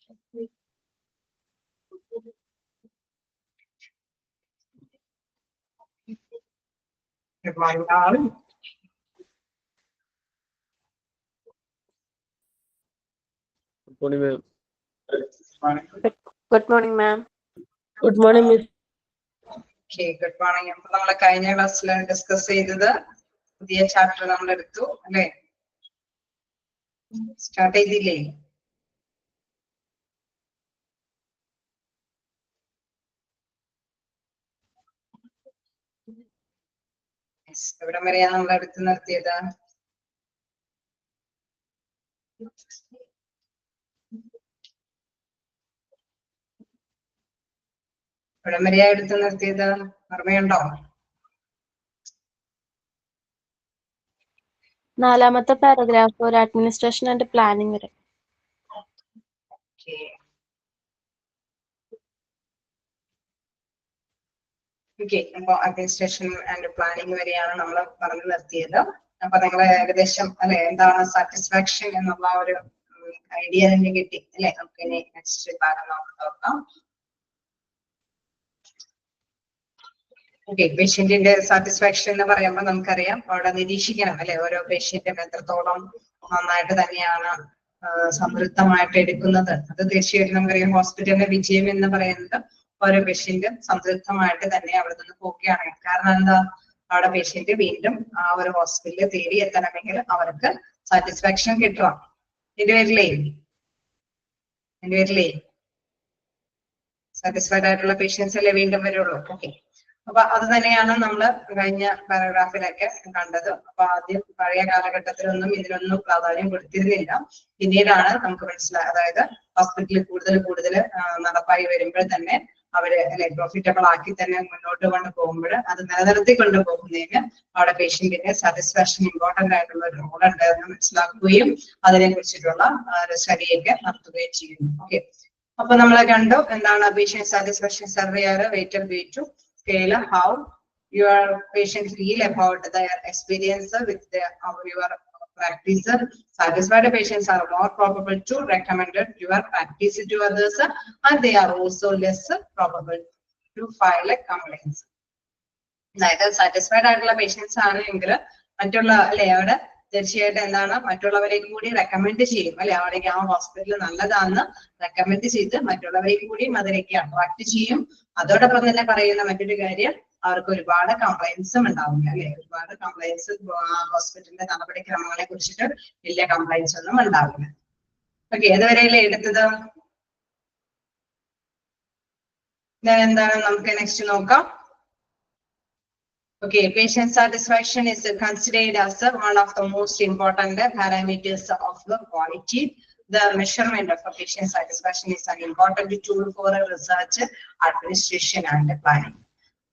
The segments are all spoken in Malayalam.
Good morning, all. Good morning, ma'am. Good morning, ma'am. Good morning, Miss. Okay, good morning. അപ്പോൾ നമ്മൾ കഴിഞ്ഞ ക്ലാസ്സിൽ ഡിസ്കസ് ചെയ്തത് പുതിയ ചാപ്റ്റർ നമ്മൾ എടുത്തു അല്ലേ? സ്റ്റാർട്ട് ചെയ്തില്ലേ? എവിടെ വരെയാണ് നമ്മൾ എടുത്തു നിർത്തിയത്? എവിടെ വരെയാ എടുത്തു നിർത്തിയത്? ഓർമ്മയുണ്ടോ? നാലാമത്തെ പാരഗ്രാഫ് ഒരു അഡ്മിനിസ്ട്രേഷൻ ആൻഡ് പ്ലാനിംഗ് വരെ. ഓക്കെ, അപ്പൊ അഡ്മിനിസ്ട്രേഷൻ ആൻഡ് പ്ലാനിംഗ് വരെയാണ് നമ്മൾ പറഞ്ഞു നിർത്തിയത്. അപ്പൊ നിങ്ങൾ ഏകദേശം അല്ലെ എന്താണ് സാറ്റിസ്ഫാക്ഷൻ എന്നുള്ള ഒരു ഐഡിയ തന്നെ കിട്ടി അല്ലെ? നമുക്ക് ഇനി നെക്സ്റ്റ് ഭാഗം നമുക്ക് നോക്കാം. ഓക്കെ, പേഷ്യന്റിന്റെ സാറ്റിസ്ഫാക്ഷൻ എന്ന് പറയുമ്പോൾ നമുക്കറിയാം അവിടെ നിരീക്ഷിക്കണം അല്ലെ, ഓരോ പേഷ്യന്റും എത്രത്തോളം നന്നായിട്ട് തന്നെയാണ് സംതൃപ്തമായിട്ട് എടുക്കുന്നത്. അത് തീർച്ചയായിട്ടും നമുക്കറിയാം ഹോസ്പിറ്റലിന്റെ വിജയം എന്ന് പറയുന്നത് ഓരോ പേഷ്യന്റും സംതൃപ്തമായിട്ട് തന്നെ അവിടെ നിന്ന് പോവുകയാണ്. കാരണം എന്താ, അവിടെ പേഷ്യന്റ് വീണ്ടും ആ ഒരു ഹോസ്പിറ്റലിൽ തേടി എത്തണമെങ്കിൽ അവർക്ക് സാറ്റിസ്ഫാക്ഷൻ കിട്ടണം. എൻ്റെ പേരിലേ സാറ്റിസ്ഫൈഡ് ആയിട്ടുള്ള പേഷ്യൻസ് അല്ലേ വീണ്ടും വരുള്ളൂ. ഓക്കെ, അപ്പൊ അത് തന്നെയാണ് നമ്മൾ കഴിഞ്ഞ പാരഗ്രാഫിലൊക്കെ കണ്ടത്. അപ്പൊ ആദ്യം പഴയ കാലഘട്ടത്തിലൊന്നും ഇതിനൊന്നും പ്രാധാന്യം കൊടുത്തിരുന്നില്ല. പിന്നീടാണ് നമുക്ക് മനസ്സിലായത്, അതായത് ഹോസ്പിറ്റലിൽ കൂടുതൽ നടപ്പായി വരുമ്പോൾ തന്നെ അവര് അല്ലെ പ്രോഫിറ്റബിൾ ആക്കി തന്നെ മുന്നോട്ട് കൊണ്ട് പോകുമ്പോൾ അത് നിലനിർത്തി കൊണ്ടുപോകുന്നതിന് അവിടെ പേഷ്യന്റിന്റെ സാറ്റിസ്ഫാക്ഷൻ ഇമ്പോർട്ടന്റ് ആയിട്ടുള്ള ഒരു റോൾ ഉണ്ട് എന്ന് മനസ്സിലാക്കുകയും അതിനെ കുറിച്ചിട്ടുള്ള ഒരു സ്റ്റഡിയൊക്കെ നടത്തുകയും ചെയ്യുന്നു. ഓക്കെ, അപ്പൊ നമ്മൾ കണ്ടു എന്താണ് പേഷ്യന്റ് സാറ്റിസ്ഫാക്ഷൻ സർവേ ആണ് weighted way to scale how your patient feel about their experience with your practice. Satisfied patients are more probable to recommend your practice to others, and they are also less probable to file a complaint. അതായത് സാറ്റിസ്ഫൈഡ് ആയിട്ടുള്ള പേഷ്യൻസ് ആണെങ്കിൽ മറ്റുള്ള അല്ലെ അവിടെ തീർച്ചയായിട്ടും എന്താണ് മറ്റുള്ളവരേക്കും കൂടി റെക്കമെൻഡ് ചെയ്യും അല്ലെ, അവിടേക്ക് ആ ഹോസ്പിറ്റൽ നല്ലതാണെന്ന് റെക്കമെൻഡ് ചെയ്ത് മറ്റുള്ളവരേക്കും കൂടി അതിലേക്ക് അട്രാക്ട് ചെയ്യും. അതോടൊപ്പം തന്നെ പറയുന്ന മറ്റൊരു കാര്യം, അവർക്ക് ഒരുപാട് കംപ്ലൈൻസും ഉണ്ടാവില്ല അല്ലെ, ഒരുപാട് കംപ്ലൈൻസ് ഹോസ്പിറ്റലിന്റെ നടപടിക്രമങ്ങളെ കുറിച്ചിട്ട് വലിയ കംപ്ലൈൻസ് ഒന്നും ഉണ്ടാവില്ല. ഓക്കെ, ഏതുവരെയല്ലേ എടുത്തത്? എന്താണ് നമുക്ക് നെക്സ്റ്റ് നോക്കാം. Okay, patient satisfaction is considered as one of the most important parameters of the quality. The measurement of a patient satisfaction is an important tool for research, administration, and planning.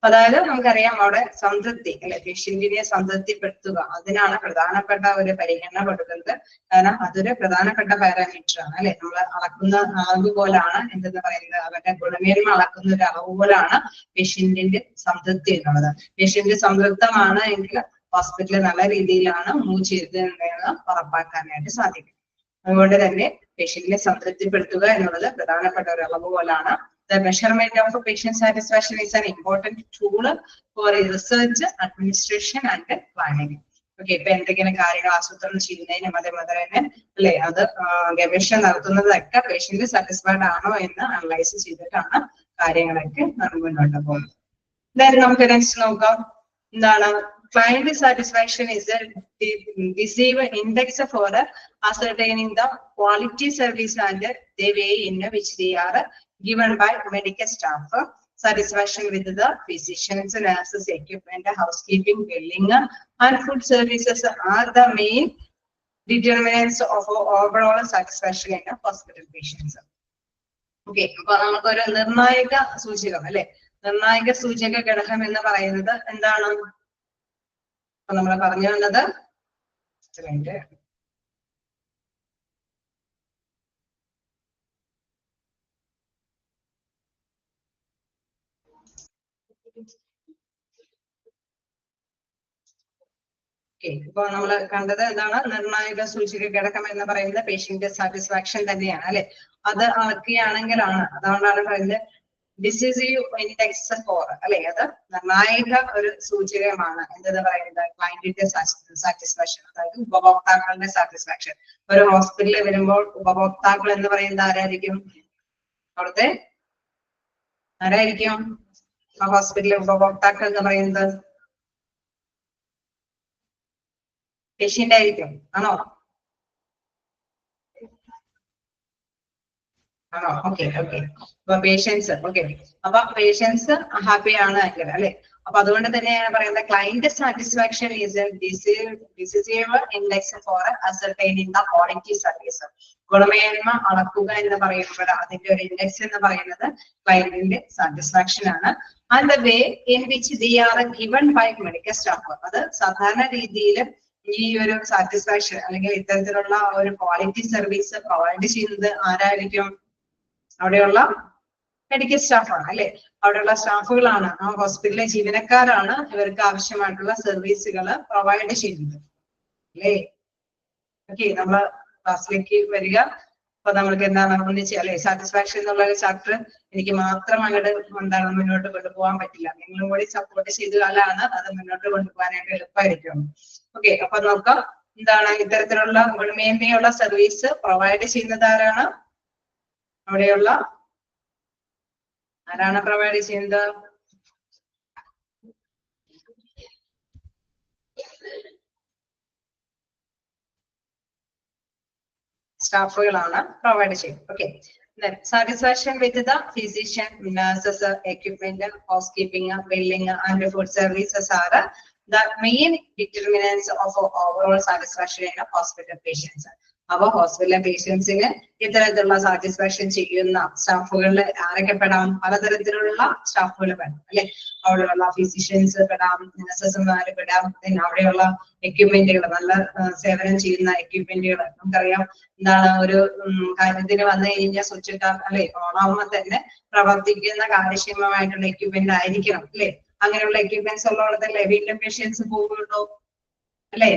അതായത് നമുക്കറിയാം അവിടെ സംതൃപ്തി അല്ലെ, പേഷ്യന്റിനെ സംതൃപ്തിപ്പെടുത്തുക, അതിനാണ് പ്രധാനപ്പെട്ട ഒരു പരിഗണന കൊടുക്കുന്നത്. കാരണം അതൊരു പ്രധാനപ്പെട്ട പാരാമീറ്റർ ആണ് അല്ലെ, നമ്മൾ അളക്കുന്ന അളവ് പോലാണ് എന്തെന്ന് പറയുന്നത്, അവരുടെ ഗുണമേന്മ അളക്കുന്ന ഒരു അളവ് പോലാണ് പേഷ്യന്റിന്റെ സംതൃപ്തി എന്നുള്ളത്. പേഷ്യന്റ് സംതൃപ്തമാണ് എങ്കിൽ ഹോസ്പിറ്റലിൽ നല്ല രീതിയിലാണ് മൂവ് ചെയ്തതെന്ന് ഉറപ്പാക്കാനായിട്ട് സാധിക്കും. അതുകൊണ്ട് തന്നെ പേഷ്യന്റിനെ സംതൃപ്തിപ്പെടുത്തുക എന്നുള്ളത് പ്രധാനപ്പെട്ട ഒരു അളവ് പോലാണ്. The measurement of patient satisfaction is an important tool for research, administration, and planning. Okay, ഇപ്പൊ എന്തെങ്കിലും കാര്യങ്ങൾ ആസൂത്രണം ചെയ്യുന്നതിനും അതേപോലെ തന്നെ അല്ലെ അത് ഗവേഷണം നടത്തുന്നതൊക്കെ പേഷ്യന്റ് സാറ്റിസ്ഫൈഡ് ആണോ എന്ന് അനലൈസ് ചെയ്തിട്ടാണ് കാര്യങ്ങളൊക്കെ മുന്നോട്ട് പോകുന്നത്. എന്തായാലും നമുക്ക് നെക്സ്റ്റ് നോക്കാം. എന്താണ് client satisfaction is a decisive index for ascertaining the quality service and the way in which they are given by medical staff. Satisfaction with the physicians, nurses, equipment, housekeeping, billing, and food services are the main determinants of overall satisfaction in hospital patients. Okay, അപ്പൊ നമുക്കൊരു നിർണായക സൂചകം അല്ലെ, നിർണായക സൂചക ഘടകം എന്ന് പറയുന്നത് എന്താണ്? അപ്പൊ നമ്മൾ പറഞ്ഞു വന്നത് ഇപ്പൊ നമ്മൾ കണ്ടത് എന്താണ്, നിർണായക സൂചക ഘടകം എന്ന് പറയുന്നത് പേഷ്യന്റ് സാറ്റിസ്ഫാക്ഷൻ തന്നെയാണ് അല്ലെ. അത് അളക്കുകയാണെങ്കിലാണ്, അതുകൊണ്ടാണ് പറയുന്നത് ഡിസിസീവ് ഇൻഡെക്സ് 4 അല്ലെ, അത് നിർണായക ഒരു സൂചകമാണ് എന്തെന്ന് പറയുന്നത് ക്ലയന്റിന്റെ സാറ്റിസ്ഫാക്ഷൻ, അതായത് ഉപഭോക്താക്കളുടെ സാറ്റിസ്ഫാക്ഷൻ. ഒരു ഹോസ്പിറ്റലിൽ വരുമ്പോൾ ഉപഭോക്താക്കൾ എന്ന് പറയുന്നത് ആരായിരിക്കും? അവിടുത്തെ ആരായിരിക്കും ആ ഹോസ്പിറ്റലിലെ ഉപഭോക്താക്കൾ എന്ന് പറയുന്നത്? പേഷ്യന്റ് ആയിരിക്കും, ആണോ? ആണോ? Okay okay. അപ്പൊ പേഷ്യൻസ്, ഓക്കെ, അപ്പൊ പേഷ്യൻസ് ഹാപ്പി ആണ് എങ്കിൽ അല്ലെ, അപ്പൊ അതുകൊണ്ട് തന്നെയാണ് പറയുന്നത് client satisfaction is decisive index for ascertaining the quality service. ഗുണമേന്മ അളക്കുക എന്ന് പറയുമ്പോൾ അതിന്റെ ഒരു ഇൻഡെക്സ് എന്ന് പറയുന്നത് ക്ലയന്റിന്റെ സാറ്റിസ്ഫാക്ഷൻ ആണ്. And the way in which the are given by medical staff, അത് സാധാരണ രീതിയിൽ ഈ ഒരു സാറ്റിസ്ഫാക്ഷൻ അല്ലെങ്കിൽ ഇത്തരത്തിലുള്ള ഒരു ക്വാളിറ്റി സർവീസ് പ്രൊവൈഡ് ചെയ്യുന്നത് ആരായിരിക്കും? അവിടെയുള്ള മെഡിക്കൽ സ്റ്റാഫാണ് അല്ലെ, അവിടെയുള്ള സ്റ്റാഫുകളാണ്, ആ ഹോസ്പിറ്റലിലെ ജീവനക്കാരാണ് ഇവർക്ക് ആവശ്യമായിട്ടുള്ള സർവീസുകൾ പ്രൊവൈഡ് ചെയ്യുന്നത് അല്ലേ. ഓക്കെ, നമ്മള് ക്ലാസ്സിലേക്ക് വരിക. അപ്പൊ നമ്മൾക്ക് എന്താണ് ഒന്നിച്ച് അല്ലെ, സാറ്റിസ്ഫാക്ഷൻ എന്നുള്ള ഒരു ചാപ്റ്റർ എനിക്ക് മാത്രം അങ്ങോട്ട് എന്താണ് മുന്നോട്ട് കൊണ്ടുപോകാൻ പറ്റില്ല, നിങ്ങളും കൂടി സപ്പോർട്ട് ചെയ്താലാണ് അത് മുന്നോട്ട് കൊണ്ടുപോകാനായിട്ട് എളുപ്പമായിരിക്കും. ഓക്കെ, അപ്പൊ നോക്കാം എന്താണ് ഇത്തരത്തിലുള്ള ഗുണമേന്മയുള്ള സർവീസ് പ്രൊവൈഡ് ചെയ്യുന്നത് ആരാണ്? അവിടെയുള്ള ആരാണ് പ്രൊവൈഡ് ചെയ്യുന്നത്? സ്റ്റാഫുകളാണ് പ്രൊവൈഡ് ചെയ്യുന്നത്. Okay, satisfaction with the physician, nurses, equipment, housekeeping, billing and food services are the main determinants of overall satisfaction in hospital patients. അപ്പൊ ഹോസ്പിറ്റലിലെ പേഷ്യൻസിന് ഇത്തരത്തിലുള്ള സാറ്റിസ്ഫാക്ഷൻ ചെയ്യുന്ന സ്റ്റാഫുകളിൽ ആരൊക്കെ പെടാം? പലതരത്തിലുള്ള സ്റ്റാഫുകൾ പെടാം അല്ലെ, അവിടെയുള്ള ഫിസിഷ്യൻസ് പെടാം, നഴ്സസ്മാര് പെടാം, അവിടെയുള്ള എക്യുപ്മെന്റുകൾ, നല്ല സേവനം ചെയ്യുന്ന എക്യുപ്മെന്റുകൾ. നമുക്കറിയാം എന്താണ് ഒരു കാര്യത്തിന് വന്നു കഴിഞ്ഞാൽ സ്വിച്ച് ഇട്ടാൽ അല്ലെ ഓണാവുമ്പോൾ തന്നെ പ്രവർത്തിക്കുന്ന കാര്യക്ഷമമായിട്ടുള്ള എക്യുപ്മെന്റ് ആയിരിക്കണം അല്ലെ. അങ്ങനെയുള്ള എക്യുപ്മെന്റ്സ് ഉള്ളിടത്തല്ലേ വീണ്ടും പേഷ്യൻസ് പോകുന്നുണ്ടോ അല്ലെ.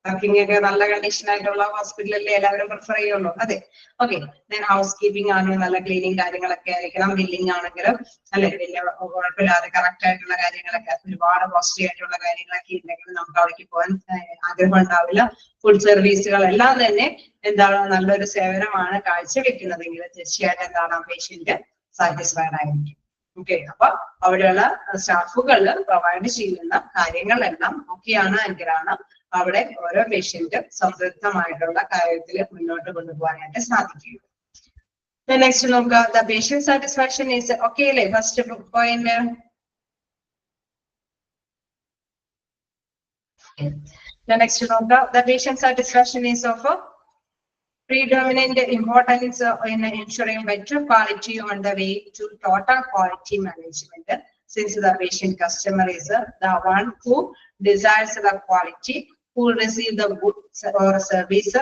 വർക്കിംഗ് ഒക്കെ നല്ല കണ്ടീഷൻ ആയിട്ടുള്ള ഹോസ്പിറ്റലല്ലേ എല്ലാവരും പ്രിഫർ ചെയ്യുള്ളൂ. അതെ, ഓക്കെ. ഹൗസ് കീപ്പിംഗ് ആണെങ്കിൽ നല്ല ക്ലീനിങ് കാര്യങ്ങളൊക്കെ ആയിരിക്കണം. ബില്ലിംഗ് ആണെങ്കിലും അല്ലെ വലിയ കുഴപ്പമില്ലാതെ കറക്റ്റ് ആയിട്ടുള്ള കാര്യങ്ങളൊക്കെ, ഒരുപാട് കോസ്റ്റ്ലി ആയിട്ടുള്ള കാര്യങ്ങളൊക്കെ ഉണ്ടെങ്കിൽ നമുക്ക് അവിടേക്ക് പോകാൻ ആഗ്രഹം ഉണ്ടാവില്ല. ഫുഡ് സർവീസുകളെല്ലാം തന്നെ എന്താണ് നല്ലൊരു സേവനമാണ് കാഴ്ചവെക്കുന്നതെങ്കിൽ തീർച്ചയായിട്ടും എന്താണ് പേഷ്യന്റ് സാറ്റിസ്ഫൈഡ് ആയിരിക്കും. ഓക്കെ, അപ്പൊ അവിടെയുള്ള സ്റ്റാഫുകൾ പ്രൊവൈഡ് ചെയ്യുന്ന കാര്യങ്ങളെല്ലാം ഒക്കെയാണ് എങ്കിലാണ് അവിടെ ഓരോ പേഷ്യന്റും സംതൃപ്തമായിട്ടുള്ള കാര്യത്തിൽ മുന്നോട്ട് കൊണ്ടുപോകാനായിട്ട് സാധിക്കും. നെക്സ്റ്റ് നോക്കുക, the patient satisfaction is okay അല്ലേ, ഫസ്റ്റ് പോയിന്റ്. നെക്സ്റ്റ് നോക്കുക, the patient satisfaction is of predominant importance in ensuring better quality on the way to total quality management, since the patient customer is the one who desires the quality, who receive the goods or service,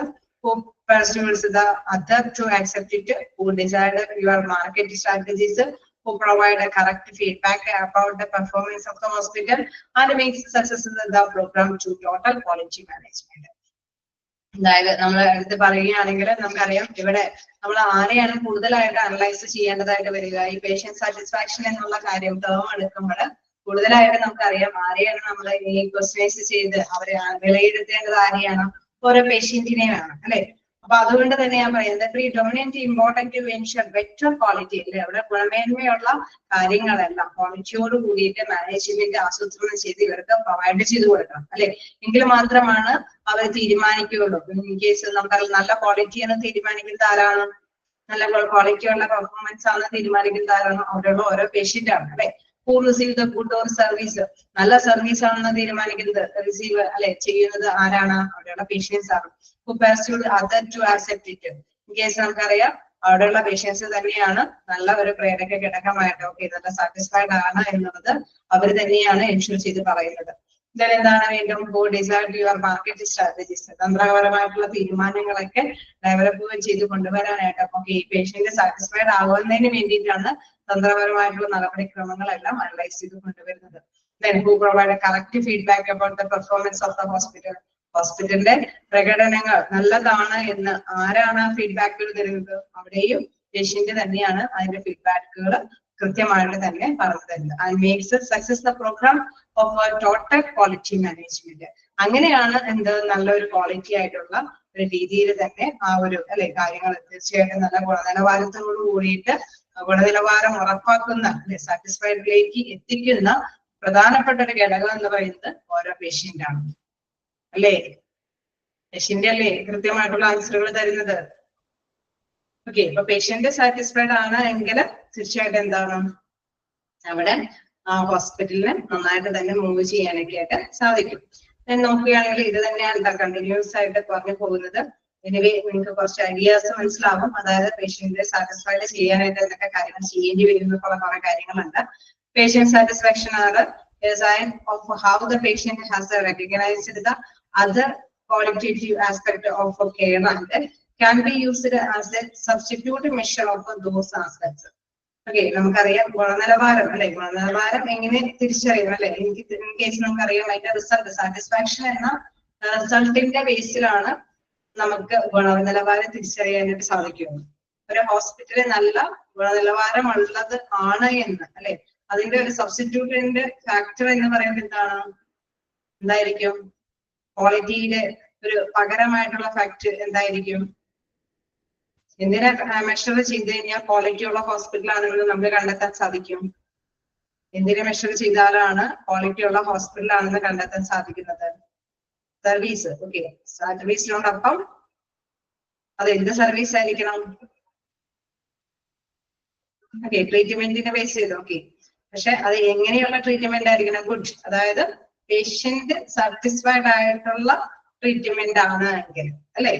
who pursues the other to accept it, who decide your market strategies, who provide a correct feedback about the performance of the hospital and makes successful the program to total quality management. അതായത് നമ്മൾ എടുത്ത് പറയുകയാണെങ്കിൽ നമുക്കറിയാം ഇവിടെ നമ്മൾ ആരെയാണ് കൂടുതലായിട്ട് അനലൈസ് ചെയ്യേണ്ടതായിട്ട് വരിക, ഈ പേഷ്യന്റ് സാറ്റിസ്ഫാക്ഷൻ എന്നുള്ള കാര്യം ടേം എടുക്കുമ്പോൾ കൂടുതലായിട്ട് നമുക്കറിയാം ആരെയാണ് നമ്മൾ ഈ ക്വസ്റ്റ്യൻസ് ചെയ്ത് അവരെ വിലയിരുത്തേണ്ടത് ആരെയാണ്? ഓരോ പേഷ്യന്റിനെയാണ് അല്ലെ. അപ്പൊ അതുകൊണ്ട് തന്നെ ഞാൻ പറയുന്നത് predominant important to ensure better quality അല്ലെ, അവിടെ ഗുണമേന്മയുള്ള കാര്യങ്ങളെല്ലാം ക്വാളിറ്റിയോട് കൂടിയിട്ട് മാനേജ്മെന്റ് ആസൂത്രണം ചെയ്ത് ഇവർക്ക് പ്രൊവൈഡ് ചെയ്ത് കൊടുക്കണം അല്ലെ, എങ്കിൽ മാത്രമാണ് അവർ തീരുമാനിക്കുകയുള്ളൂ. ഇൻ കേസ് നമുക്കറിയാം നല്ല ക്വാളിറ്റി എന്ന് തീരുമാനിക്കുന്നത് ആരാണ്? നല്ല ക്വാളിറ്റിയുള്ള പെർഫോമൻസ് ആണ് തീരുമാനിക്കുന്നത് ആരാണ്? അവിടെയുള്ള ഓരോ പേഷ്യന്റ് ആണ് അല്ലെ. who receive the good or service, നല്ല സർവീസ് ആണെന്ന് തീരുമാനിക്കുന്നത് റിസീവ് അല്ലെ ചെയ്യുന്നത് ആരാണ്? അവിടെയുള്ള പേഷ്യൻസ് ആണ്. who pursued other to accept it, in case നമുക്കറിയാം അവിടെയുള്ള പേഷ്യൻസ് തന്നെയാണ് നല്ല ഒരു പ്രേരക ഘടകമായിട്ട് ഓക്കെ നല്ല സാറ്റിസ്ഫൈഡ് ആണ് എന്നുള്ളത് അവർ തന്നെയാണ് എൻഷുർ ചെയ്ത് പറയുന്നത്. then എന്താണ് വീണ്ടും who desired your market strategies, തന്ത്രപരമായിട്ടുള്ള തീരുമാനങ്ങളൊക്കെ ഡെവലപ്പ് ചെയ്ത് കൊണ്ടുവരാനായിട്ട് ഓക്കെ ഈ പേഷ്യന്റ് സാറ്റിസ്ഫൈഡ് ആകുന്നതിന് വേണ്ടിയിട്ടാണ് തന്ത്രപരമായിട്ടുള്ള നടപടിക്രമങ്ങളെല്ലാം അനലൈസ് ചെയ്ത് കൊണ്ടുവരുന്നത്. then who provide a correct feedback about the performance of the hospital, ഹോസ്പിറ്റലിന്റെ പ്രകടനങ്ങൾ നല്ലതാണ് എന്ന് ആരാണ് ഫീഡ്ബാക്കുകൾ തരുന്നത്? അവിടെയും പേഷ്യന്റ് തന്നെയാണ് അതിന്റെ ഫീഡ്ബാക്കുകൾ കൃത്യമായിട്ട് തന്നെ പറഞ്ഞു തരുന്നത്. അത് makes success the programme of total quality management. അങ്ങനെയാണ് എന്ത് നല്ലൊരു ക്വാളിറ്റി ആയിട്ടുള്ള ഒരു രീതിയിൽ തന്നെ ആ ഒരു അല്ലെ കാര്യങ്ങൾ തീർച്ചയായിട്ടും നല്ല ഗുണനിലവാരത്തോട് കൂടിയിട്ട് ഗുണനിലവാരം ഉറപ്പാക്കുന്ന അല്ലെ സാറ്റിസ്ഫൈഡിലേക്ക് എത്തിക്കുന്ന പ്രധാനപ്പെട്ട ഒരു ഘടകം എന്ന് പറയുന്നത് ഓരോ പേഷ്യന്റ് ആണ് അല്ലേ? പേഷ്യന്റ് അല്ലേ കൃത്യമായിട്ടുള്ള ആൻസറുകൾ തരുന്നത്? ഓക്കെ, ഇപ്പൊ പേഷ്യന്റ് സാറ്റിസ്ഫൈഡ് ആണ് എങ്കിൽ തീർച്ചയായിട്ടും എന്താണ് അവിടെ ആ ഹോസ്പിറ്റലിന് നന്നായിട്ട് തന്നെ മൂവ് ചെയ്യാനൊക്കെ ആയിട്ട് സാധിക്കും. നോക്കുകയാണെങ്കിൽ ഇത് തന്നെയാണ് കണ്ടിന്യൂസ് ആയിട്ട് പറഞ്ഞു പോകുന്നത്. എനിവേ നിങ്ങൾക്ക് കുറച്ച് ഐഡിയാസ് മനസ്സിലാവും. അതായത് പേഷ്യന്റിനെ സാറ്റിസ്ഫൈഡ് ചെയ്യാനായിട്ട് എന്തൊക്കെ കാര്യങ്ങൾ ചെയ്യേണ്ടി വരും എന്നുള്ള കുറെ കാര്യങ്ങളുണ്ട്. പേഷ്യന്റ് സാറ്റിസ്ഫാക്ഷൻ ആണ് a sign of how the patient has recognized the other qualitative aspect of care and can be used as a substitute measure of those aspects. Okay, നമുക്കറിയാം ഗുണനിലവാരം അല്ലെ, ഗുണനിലവാരം എങ്ങനെ തിരിച്ചറിയാം അല്ലെ? എനിക്ക് ഇൻ കേസ് നമുക്കറിയാം അതിന്റെ റിസൾട്ട് സാറ്റിസ്ഫാക്ഷൻ എന്ന റിസൾട്ടിന്റെ ബേസിലാണ് നമുക്ക് ഗുണനിലവാരം തിരിച്ചറിയാനായിട്ട് സാധിക്കുന്നത്. ഒരു ഹോസ്പിറ്റലിൽ നല്ല ഗുണനിലവാരമുള്ളത് ആണ് എന്ന് അല്ലെ, അതിന്റെ ഒരു സബ്സ്റ്റിറ്റ്യൂട്ടിന്റെ ഫാക്ടർ എന്ന് പറയുന്നത് എന്തായിരിക്കും? ക്വാളിറ്റിയിലെ ഒരു പകരമായിട്ടുള്ള ഫാക്ടർ എന്തായിരിക്കും? എന്തിനെ മെഷർ ചെയ്ത് കഴിഞ്ഞാൽ ക്വാളിറ്റി ഉള്ള ഹോസ്പിറ്റൽ ആണെന്ന് നമുക്ക് കണ്ടെത്താൻ സാധിക്കും? എന്തിനെ മെഷർ ചെയ്താലാണ് ക്വാളിറ്റി ഉള്ള ഹോസ്പിറ്റൽ ആണെന്ന് കണ്ടെത്താൻ സാധിക്കുന്നത്? സർവീസ്. ഓക്കെ, സർവീസിനോടൊപ്പം അത് എന്ത് സർവീസ് ആയിരിക്കണം? ഓക്കെ, ട്രീറ്റ്മെന്റിനെ ബേസ് ചെയ്ത്. ഓക്കെ, പക്ഷെ അത് എങ്ങനെയുള്ള ട്രീറ്റ്മെന്റ് ആയിരിക്കണം? ഗുഡ്, അതായത് പേഷ്യന്റ് സാറ്റിസ്ഫൈഡ് ആയിട്ടുള്ള ട്രീറ്റ്മെന്റ് ആണ് എങ്കിൽ അല്ലെ,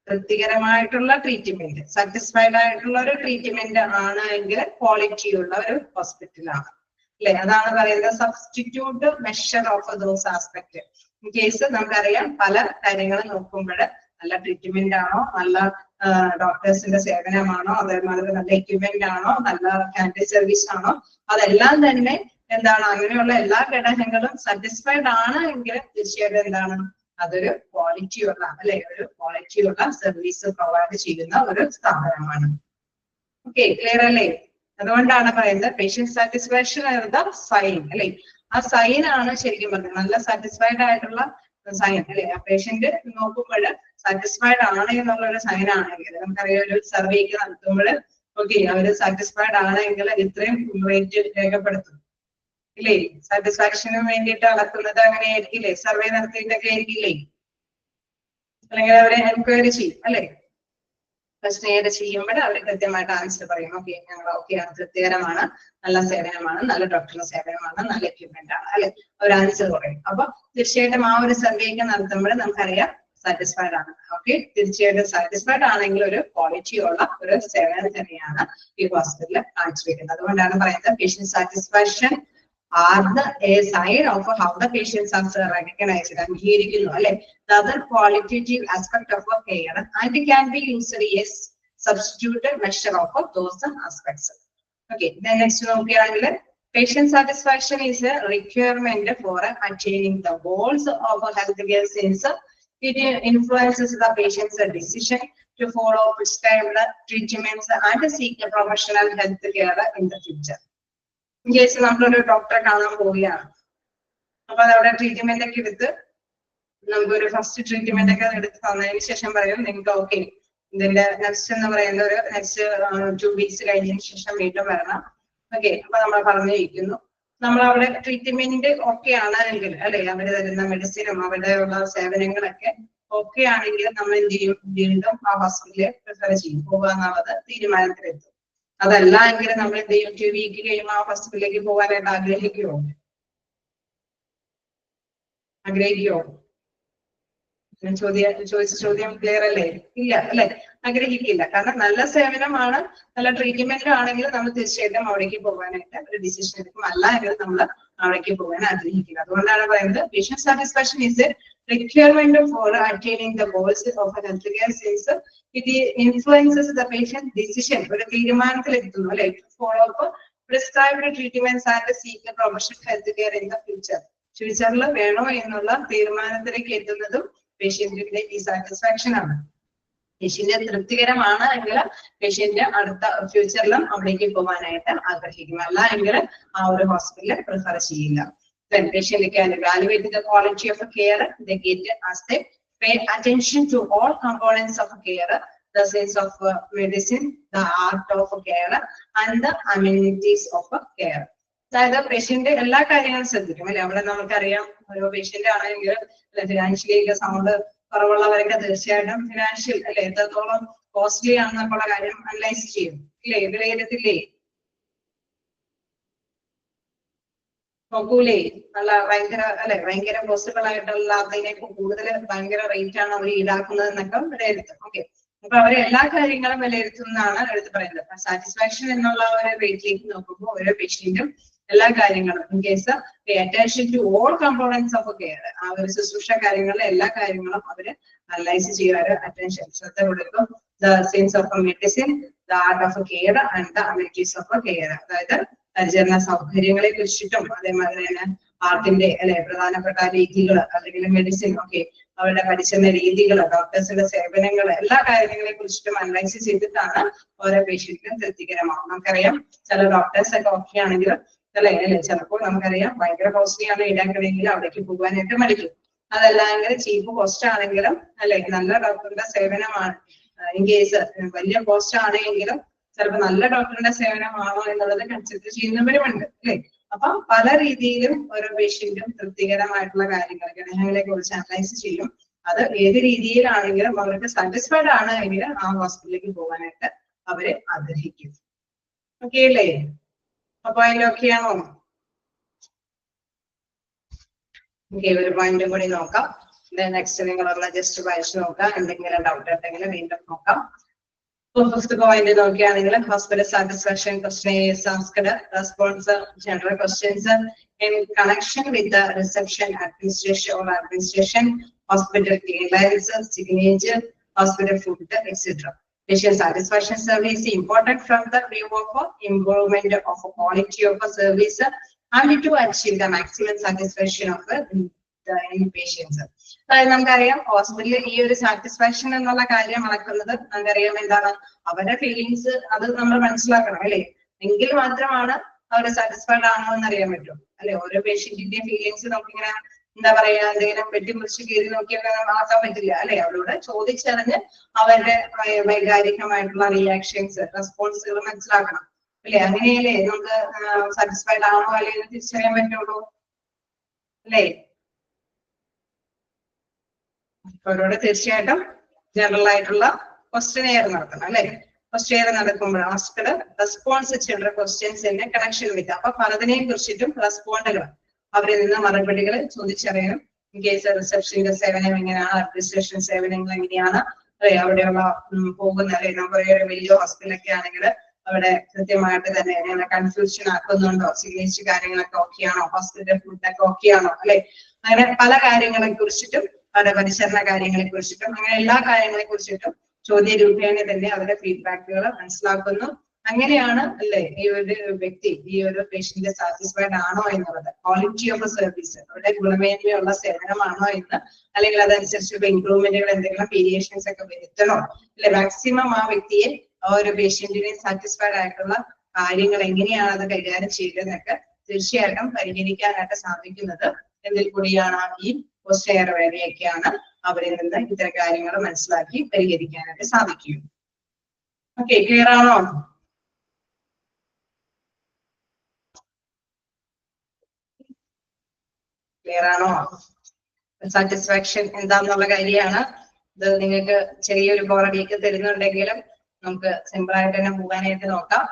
തൃപ്തികരമായിട്ടുള്ള ട്രീറ്റ്മെന്റ്, സാറ്റിസ്ഫൈഡ് ആയിട്ടുള്ള ഒരു ട്രീറ്റ്മെന്റ് ആണ് എങ്കിൽ ക്വാളിറ്റി ഉള്ള ഒരു ഹോസ്പിറ്റലാണ് അല്ലെ. അതാണ് പറയുന്നത് substitute measure of those aspect. In case നമുക്കറിയാം പല കാര്യങ്ങളും നോക്കുമ്പോൾ നല്ല ട്രീറ്റ്മെന്റ് ആണോ, നല്ല ഡോക്ടേഴ്സിന്റെ സേവനമാണോ, അതേമാതിരി നല്ല എക്യുപ്മെന്റ് ആണോ, നല്ല കാൻറ്റീൻ സർവീസ് ആണോ, അതെല്ലാം തന്നെ എന്താണ് അങ്ങനെയുള്ള എല്ലാ ഘടകങ്ങളും സാറ്റിസ്ഫൈഡ് ആണ് എങ്കിൽ തീർച്ചയായിട്ടും എന്താണ് അതൊരു ക്വാളിറ്റിയുള്ള അല്ലെ, ഒരു ക്വാളിറ്റിയുള്ള സർവീസ് പ്രൊവൈഡ് ചെയ്യുന്ന ഒരു സ്ഥാപനമാണ്. ഓക്കെ, ക്ലിയർ അല്ലേ? അതുകൊണ്ടാണ് പറയുന്നത് പേഷ്യന്റ് സാറ്റിസ്ഫാക്ഷൻ എന്ന സൈൻ അല്ലെ. ആ സൈൻ ആണ് ശരിക്കും പറഞ്ഞത് നല്ല സാറ്റിസ്ഫൈഡ് ആയിട്ടുള്ള സൈൻ അല്ലെ. ആ പേഷ്യന്റ് നോക്കുമ്പോൾ സാറ്റിസ്ഫൈഡ് ആണ് എന്നുള്ള ഒരു സൈൻ ആണെങ്കിൽ നമുക്കറിയാം ഒരു സർവേക്ക് നടത്തുമ്പോൾ ഓക്കെ അവര് സാറ്റിസ്ഫൈഡ് ആണെങ്കിൽ ഇത്രയും റേറ്റ് രേഖപ്പെടുത്തും ഇല്ലേ? സാറ്റിസ്ഫാക്ഷന് വേണ്ടിയിട്ട് അളക്കുന്നത് അങ്ങനെ ആയിരിക്കില്ലേ? സർവേ നടത്തിയിട്ടൊക്കെ ആയിരിക്കില്ലേ? അല്ലെങ്കിൽ അവരെ എൻക്വയറി ചെയ്യും അല്ലെ. പ്രശ്നം ചെയ്യുമ്പോൾ അവർ കൃത്യമായിട്ട് ആൻസർ പറയും. ഓക്കെ, ഞങ്ങൾ ഓക്കെ തൃപ്തികരമാണ്, നല്ല സേവനമാണ്, നല്ല ഡോക്ടറുടെ സേവനമാണ്, നല്ല എക്യുപ്മെന്റ് ആണ് അല്ലെ, ഒരു ആൻസർ പറയും. അപ്പൊ തീർച്ചയായിട്ടും ആ ഒരു സർവേക്ക് നടത്തുമ്പോൾ നമുക്കറിയാം സാറ്റിസ്ഫൈഡ് ആണ്. ഓക്കെ, തീർച്ചയായിട്ടും സാറ്റിസ്ഫൈഡ് ആണെങ്കിൽ ഒരു ക്വാളിറ്റി ഉള്ള ഒരു സേവനം തന്നെയാണ് ഈ ഹോസ്പിറ്റലിൽ കാഴ്ചവെക്കുന്നത്. അതുകൊണ്ടാണ് പറയുന്നത് patient satisfaction are a sign of how the patients are recognized. അംഗീകരിക്കുന്നു അല്ലെ. The other qualitative aspect of care and can be used as substitute measure of those aspects. Okay, then next നോക്കുകയാണെങ്കിൽ patient satisfaction is a requirement for attaining the goals of healthcare since it influences the patient's decision to follow prescribed treatments and seek a professional health care in the future. In case നമ്മളൊരു ഡോക്ടറെ കാണാൻ പോവുകയാണ്, അപ്പൊ അതവിടെ ട്രീറ്റ്മെന്റ് ഒക്കെ എടുത്ത് നമുക്കൊരു ഫസ്റ്റ് ട്രീറ്റ്മെന്റ് ഒക്കെ എടുത്ത് തന്നതിന് ശേഷം പറയും നിങ്ങൾക്ക് ഓക്കെ ഇതിന്റെ നെക്സ്റ്റ് എന്ന് പറയുന്ന ഒരു നെക്സ്റ്റ് 2 weeks കഴിഞ്ഞതിന് ശേഷം വീണ്ടും വരണം. ഓക്കെ, അപ്പൊ നമ്മൾ പറഞ്ഞിരിക്കുന്നു നമ്മൾ അവിടെ ട്രീറ്റ്മെന്റ് ഓക്കെ ആണെങ്കിൽ അല്ലെ, അവര് തരുന്ന മെഡിസിനും അവിടെയുള്ള സേവനങ്ങളൊക്കെ ഓക്കെ ആണെങ്കിൽ നമ്മൾ എന്ത് ചെയ്യും? വീണ്ടും ആ ഹോസ്പിറ്റലിൽ പ്രിഫർ ചെയ്യും, പോകാന്നുള്ളത് തീരുമാനത്തിലെത്തും. അതല്ല എങ്കിൽ നമ്മൾ എന്ത് ചെയ്യും? 2 week കഴിയുമ്പോൾ ആ ഹോസ്പിറ്റലിലേക്ക് പോകാനായിട്ട് ആഗ്രഹിക്കുമോ? ചോദിച്ച ചോദ്യം ക്ലിയർ അല്ലേ? ഇല്ല അല്ലെ, ആഗ്രഹിക്കില്ല. കാരണം നല്ല സേവനമാണ്, നല്ല ട്രീറ്റ്മെന്റ് ആണെങ്കിൽ നമ്മൾ തീർച്ചയായിട്ടും അവിടേക്ക് പോകാനായിട്ട് ഒരു ഡിസിഷൻ എടുക്കും. അല്ല എങ്കിൽ നമ്മൾ അവിടേക്ക് പോകാൻ ആഗ്രഹിക്കില്ല. അതുകൊണ്ടാണ് പറയുന്നത് patient satisfaction is A requirement for attaining the goals of a healthcare since it influences the patient decision. ഒരു തീരുമാനത്തിലെത്തുന്നു അല്ലെ, follow up prescribed treatments and seek a professional health care in the future. ഫ്യൂച്ചറിൽ വേണോ എന്നുള്ള തീരുമാനത്തിലേക്ക് എത്തുന്നതും പേഷ്യന്റിന്റെ ഡിസാറ്റിസ്ഫാക്ഷൻ ആണ്. പേഷ്യന്റ് തൃപ്തികരമാണ് എങ്കിൽ പേഷ്യന്റ് അടുത്ത ഫ്യൂച്ചറിലും അവിടേക്ക് പോകാനായിട്ട് ആഗ്രഹിക്കും, അല്ല എങ്കിൽ ആ ഒരു ഹോസ്പിറ്റലിൽ പ്രിഫർ ചെയ്യില്ല. When patient can evaluate the quality of care, they get as they pay attention to all components of care, the sense of medicine, the art of care, and the amenities of care. അതായത് പേഷ്യന്റ് എല്ലാ കാര്യങ്ങളും ശ്രദ്ധിക്കും അല്ലെ. അവിടെ നമുക്കറിയാം ഓരോ പേഷ്യന്റ് ആണെങ്കിൽ ഫിനാൻഷ്യലി സൗണ്ട് കുറവുള്ളവരൊക്കെ തീർച്ചയായിട്ടും ഫിനാൻഷ്യൽ അല്ലെ എത്രത്തോളം കോസ്റ്റ്ലി ആണെന്നൊക്കെയുള്ള കാര്യം അനലൈസ് ചെയ്യും ഇല്ലേ, വിലയിരുത്തില്ലേ, നോക്കൂലേ. നല്ല ഭയങ്കര അല്ലെ ഭയങ്കര പോസിബിൾ ആയിട്ടുള്ള അതിനേക്ക് കൂടുതൽ ഭയങ്കര റേറ്റ് ആണ് അവർ ഈടാക്കുന്നത് എന്നൊക്കെ വിലയിരുത്തും. ഓക്കെ, അപ്പൊ അവരെ എല്ലാ കാര്യങ്ങളും വിലയിരുത്തുന്നതാണ് എടുത്ത് പറയുന്നത്. സാറ്റിസ്ഫാക്ഷൻ എന്നുള്ള ഒരു റേറ്റിലേക്ക് നോക്കുമ്പോൾ ഓരോ പേഷ്യന്റും എല്ലാ കാര്യങ്ങളും in case pay attention to all components of care, ആ ഒരു ശുശ്രൂഷ കാര്യങ്ങളിലെ എല്ലാ കാര്യങ്ങളും അവര് അനലൈസ് ചെയ്യാറ് അറ്റൻഷൻ ശ്രദ്ധ കൊടുക്കും. The sense of medicine, the art of care and the amenities of care, അതായത് പരിചരണ സൗകര്യങ്ങളെ കുറിച്ചിട്ടും അതേമാതിരി തന്നെ ആർട്ടിന്റെ അല്ലെ പ്രധാനപ്പെട്ട രീതികൾ അല്ലെങ്കിൽ മെഡിസിൻ ഒക്കെ അവരുടെ പരിചരണ രീതികൾ, ഡോക്ടേഴ്സിന്റെ സേവനങ്ങൾ, എല്ലാ കാര്യങ്ങളെ കുറിച്ചിട്ടും അനലൈസ് ചെയ്തിട്ടാണ് ഓരോ പേഷ്യന്റിനും തൃപ്തികരമാവും. നമുക്കറിയാം ചില ഡോക്ടേഴ്സ് ഒക്കെ ഓക്കെ ആണെങ്കിലും അല്ലെ ചിലപ്പോൾ നമുക്കറിയാം ഭയങ്കര കോസ്റ്റ്ലി ആണ് ഈടാക്കണമെങ്കിൽ അവിടേക്ക് പോകാനായിട്ട് മടിക്കും. അതല്ലെങ്കിൽ ചീപ്പ് കോസ്റ്റ് ആണെങ്കിലും അല്ലെ നല്ല ഡോക്ടറുടെ സേവനമാണ് ഇൻ കേസ് വലിയ കോസ്റ്റ് ആണെങ്കിലും ചിലപ്പോൾ നല്ല ഡോക്ടറുടെ സേവനമാണോ എന്നുള്ളത് കൺസിഡർ ചെയ്യുന്നവരുമുണ്ട് അല്ലെ. അപ്പൊ പല രീതിയിലും ഓരോ പേഷ്യന്റും തൃപ്തികരമായിട്ടുള്ള കാര്യങ്ങൾ ഘടകങ്ങളെ കുറിച്ച് അനലൈസ് ചെയ്യും. അത് ഏത് രീതിയിലാണെങ്കിലും അവർക്ക് സാറ്റിസ്ഫൈഡ് ആണ് എങ്കിൽ ആ ഹോസ്പിറ്റലിലേക്ക് പോകാനായിട്ട് അവര് ആഗ്രഹിക്കും. ഓക്കെ അല്ലേ? അപ്പൊ അതിലൊക്കെയാണോ? ഓക്കെ, ഒരു പോയിന്റും കൂടി നോക്കാം. നെക്സ്റ്റ് നിങ്ങളുള്ള ജസ്റ്റ് വായിച്ചു നോക്കാം. എന്തെങ്കിലും ഡൗട്ട് ഉണ്ടെങ്കിൽ വീണ്ടും നോക്കാം. ഫിഫ്ത്ത് പോയിന്റ് നോക്കിയാണെങ്കിൽ hospital satisfaction questionnaire asked response general questions in connection with the reception, administration, hospital cleanliness, signage, hospital food, etc. Patient satisfaction survey is important from the view of improvement of quality of a service and to achieve the maximum satisfaction of the patients. അതായത് നമുക്കറിയാം ഹോസ്പിറ്റലിൽ ഈ ഒരു സാറ്റിസ്ഫാക്ഷൻ എന്നുള്ള കാര്യം അളക്കുന്നത് നമുക്കറിയാം എന്താണ് അവരുടെ ഫീലിങ്സ്, അത് നമ്മൾ മനസ്സിലാക്കണം അല്ലെ. എങ്കിൽ മാത്രമാണ് അവർ സാറ്റിസ്ഫൈഡ് ആണോ എന്ന് അറിയാൻ പറ്റും അല്ലെ. ഓരോ പേഷ്യന്റിന്റെ ഫീലിങ്സ് നമുക്കിങ്ങനെ എന്താ പറയാ എന്തെങ്കിലും വെട്ടിമുറിച്ച് കീറി നോക്കിയൊക്കെ ആക്കാൻ പറ്റില്ല അല്ലെ. അവരോട് ചോദിച്ചറിഞ്ഞ് അവരുടെ വൈകാരികമായിട്ടുള്ള റിയാക്ഷൻസ്, റെസ്പോൺസുകൾ മനസ്സിലാക്കണം അല്ലെ. അങ്ങനെയല്ലേ നമുക്ക് സാറ്റിസ്ഫൈഡ് ആണോ അല്ലെങ്കിൽ തിരിച്ചറിയാൻ പറ്റുള്ളൂ അല്ലേ. അവരോട് തീർച്ചയായിട്ടും ജനറൽ ആയിട്ടുള്ള ക്വസ്റ്റ്യനെയർ നടത്തണം അല്ലെ. ക്വസ്റ്റ്യനെയർ നടക്കുമ്പോൾ asked response children questions in connection വിത്ത്, അപ്പൊ പലതിനെയും കുറിച്ചിട്ടും റെസ്പോണ്ടുകൾ അവരിൽ നിന്ന് മറുപടികൾ ചോദിച്ചറിയണം. ഇൻ കേസ് റിസപ്ഷന്റെ സേവനം എങ്ങനെയാണ്, അഡ്മിനിസ്ട്രേഷൻ സേവനങ്ങൾ എങ്ങനെയാണ് അല്ലെ, അവിടെയുള്ള പോകുന്ന അല്ലെ. നമുക്ക് ഒരു വലിയ ഹോസ്പിറ്റലൊക്കെ ആണെങ്കിൽ അവിടെ കൃത്യമായിട്ട് തന്നെ കൺഫ്യൂഷൻ ആക്കുന്നുണ്ടോ, സിഗ്നേച്ചർ കാര്യങ്ങളൊക്കെ ഓക്കെയാണോ, ഹോസ്പിറ്റൽ ഫുഡൊക്കെ ഓക്കെയാണോ അല്ലെ. അങ്ങനെ പല കാര്യങ്ങളെ കുറിച്ചിട്ടും അവരുടെ പരിചരണ കാര്യങ്ങളെ കുറിച്ചിട്ടും അങ്ങനെ എല്ലാ കാര്യങ്ങളെ കുറിച്ചിട്ടും ചോദ്യ രൂപേണ തന്നെ അവരുടെ ഫീഡ്ബാക്കുകൾ മനസ്സിലാക്കുന്നു. അങ്ങനെയാണ് അല്ലെ ഈ ഒരു വ്യക്തി, ഈ ഒരു പേഷ്യന്റ് സാറ്റിസ്ഫൈഡ് ആണോ എന്നുള്ളത്, ക്വാളിറ്റി ഓഫ് സർവീസ്, അവരുടെ ഗുണമേന്മയുള്ള സേവനമാണോ എന്ന്, അല്ലെങ്കിൽ അതനുസരിച്ചുള്ള ഇംപ്രൂവ്മെന്റുകൾ എന്തെങ്കിലും വേരിയേഷൻസ് ഒക്കെ വരുത്തണോ അല്ലെ. മാക്സിമം ആ വ്യക്തിയെ ആ ഒരു പേഷ്യന്റിനെ സാറ്റിസ്ഫൈഡ് ആയിട്ടുള്ള കാര്യങ്ങൾ എങ്ങനെയാണ് അത് കൈകാര്യം ചെയ്യുന്നതൊക്കെ തീർച്ചയായിട്ടും പരിഹരിക്കാനായിട്ട് സാധിക്കുന്നത് എന്നതിൽ കൂടിയാണ് ഈ ക്വസ്റ്റ്യനെയർ വഴിയൊക്കെയാണ് അവരിൽ നിന്ന് ഇത്തരം കാര്യങ്ങൾ മനസ്സിലാക്കി പരിഹരിക്കാനായിട്ട് സാധിക്കും. ഓക്കെ, ക്ലിയർ ആണോ? ക്ലിയർ ആണോ? സാറ്റിസ്ഫാക്ഷൻ എന്താന്നുള്ള കാര്യമാണ്. ഇത് നിങ്ങൾക്ക് ചെറിയൊരു ബോറടിയൊക്കെ തരുന്നുണ്ടെങ്കിലും നമുക്ക് സിമ്പിൾ ആയിട്ട് തന്നെ പോകാനായിട്ട് നോക്കാം.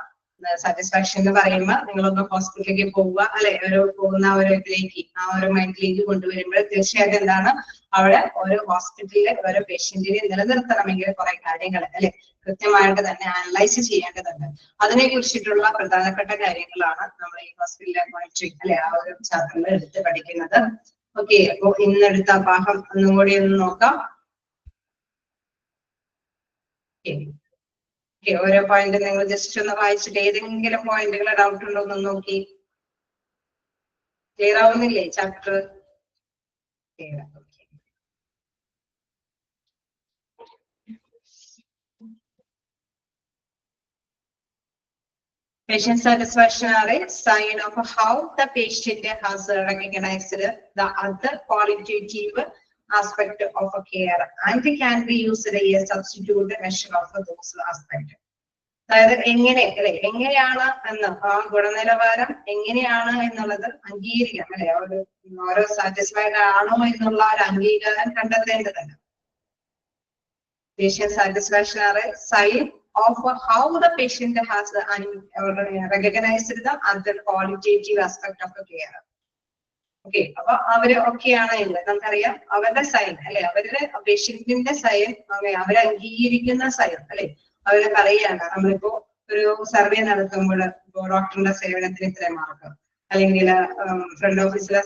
സാറ്റിസ്ഫാക്ഷൻ എന്ന് പറയുമ്പോൾ നിങ്ങളൊന്ന് ഹോസ്പിറ്റലിലേക്ക് പോവുക അല്ലെ, ഒരു പോകുന്ന ഒരു ഇതിലേക്ക് ആ ഒരു മൈൻഡിലേക്ക് കൊണ്ടുവരുമ്പോൾ തീർച്ചയായിട്ടും എന്താണ് അവിടെ ഓരോ ഹോസ്പിറ്റലിലെ ഓരോ പേഷ്യന്റിനെ നിലനിർത്തണമെങ്കിൽ കുറെ കാര്യങ്ങൾ അല്ലെ കൃത്യമായിട്ട് തന്നെ അനലൈസ് ചെയ്യേണ്ടതുണ്ട്. അതിനെ കുറിച്ചിട്ടുള്ള പ്രധാനപ്പെട്ട കാര്യങ്ങളാണ് നമ്മൾ ഈ ഹോസ്പിറ്റലിലെ മോണിറ്ററിംഗ് അല്ലെ ആ ഒരു ചാപ്റ്ററിൽ എടുത്ത് പഠിക്കുന്നത്. ഓക്കെ, അപ്പൊ ഇന്നെടുത്ത ഭാഗം ഒന്നും കൂടി ഒന്ന് നോക്കാം. ഓരോ പോയിന്റ് നിങ്ങൾ ജസ്റ്റ് ഒന്ന് വായിച്ചിട്ട് ഏതെങ്കിലും പോയിന്റുകൾ ഡൗട്ട് ഉണ്ടോ എന്ന് നോക്കി. ക്ലിയർ ആവുന്നില്ലേ chapter? Clear. Patient satisfaction are a sign of how the patient has recognized the other qualitative aspect of a care and can be used as a substitute measure of those aspects. അതായത് എങ്ങനെയാണ് എന്ന് ആ ഗുണനിലവാരം എങ്ങനെയാണ് എന്നുള്ളത് അംഗീകരിക്കാം അല്ലെ, ഓരോ സാറ്റിസ്ഫൈഡ് ആണോ എന്നുള്ള ഒരു അംഗീകാരം കണ്ടെത്തേണ്ടതുണ്ട്. Patient satisfaction are a sign of how the patient has recognized the other qualitative aspect of the care. Okay, അപ്പൊ അവര് ഒക്കെയാണെങ്കിൽ നമുക്കറിയാം അവരുടെ സൈൻ അല്ലെ, അവരുടെ പേഷ്യന്റിന്റെ സൈൻ അവരെ അംഗീകരിക്കുന്ന സൈൻ അല്ലെ, അവര് പറയാണ് നമ്മളിപ്പോ ഒരു സർവേ നടത്തുമ്പോൾ ഡോക്ടറിന്റെ സേവനത്തിന് ഇത്രയും മാർക്ക്, അല്ലെങ്കിൽ ഫ്രണ്ട് ഓഫീസിലെ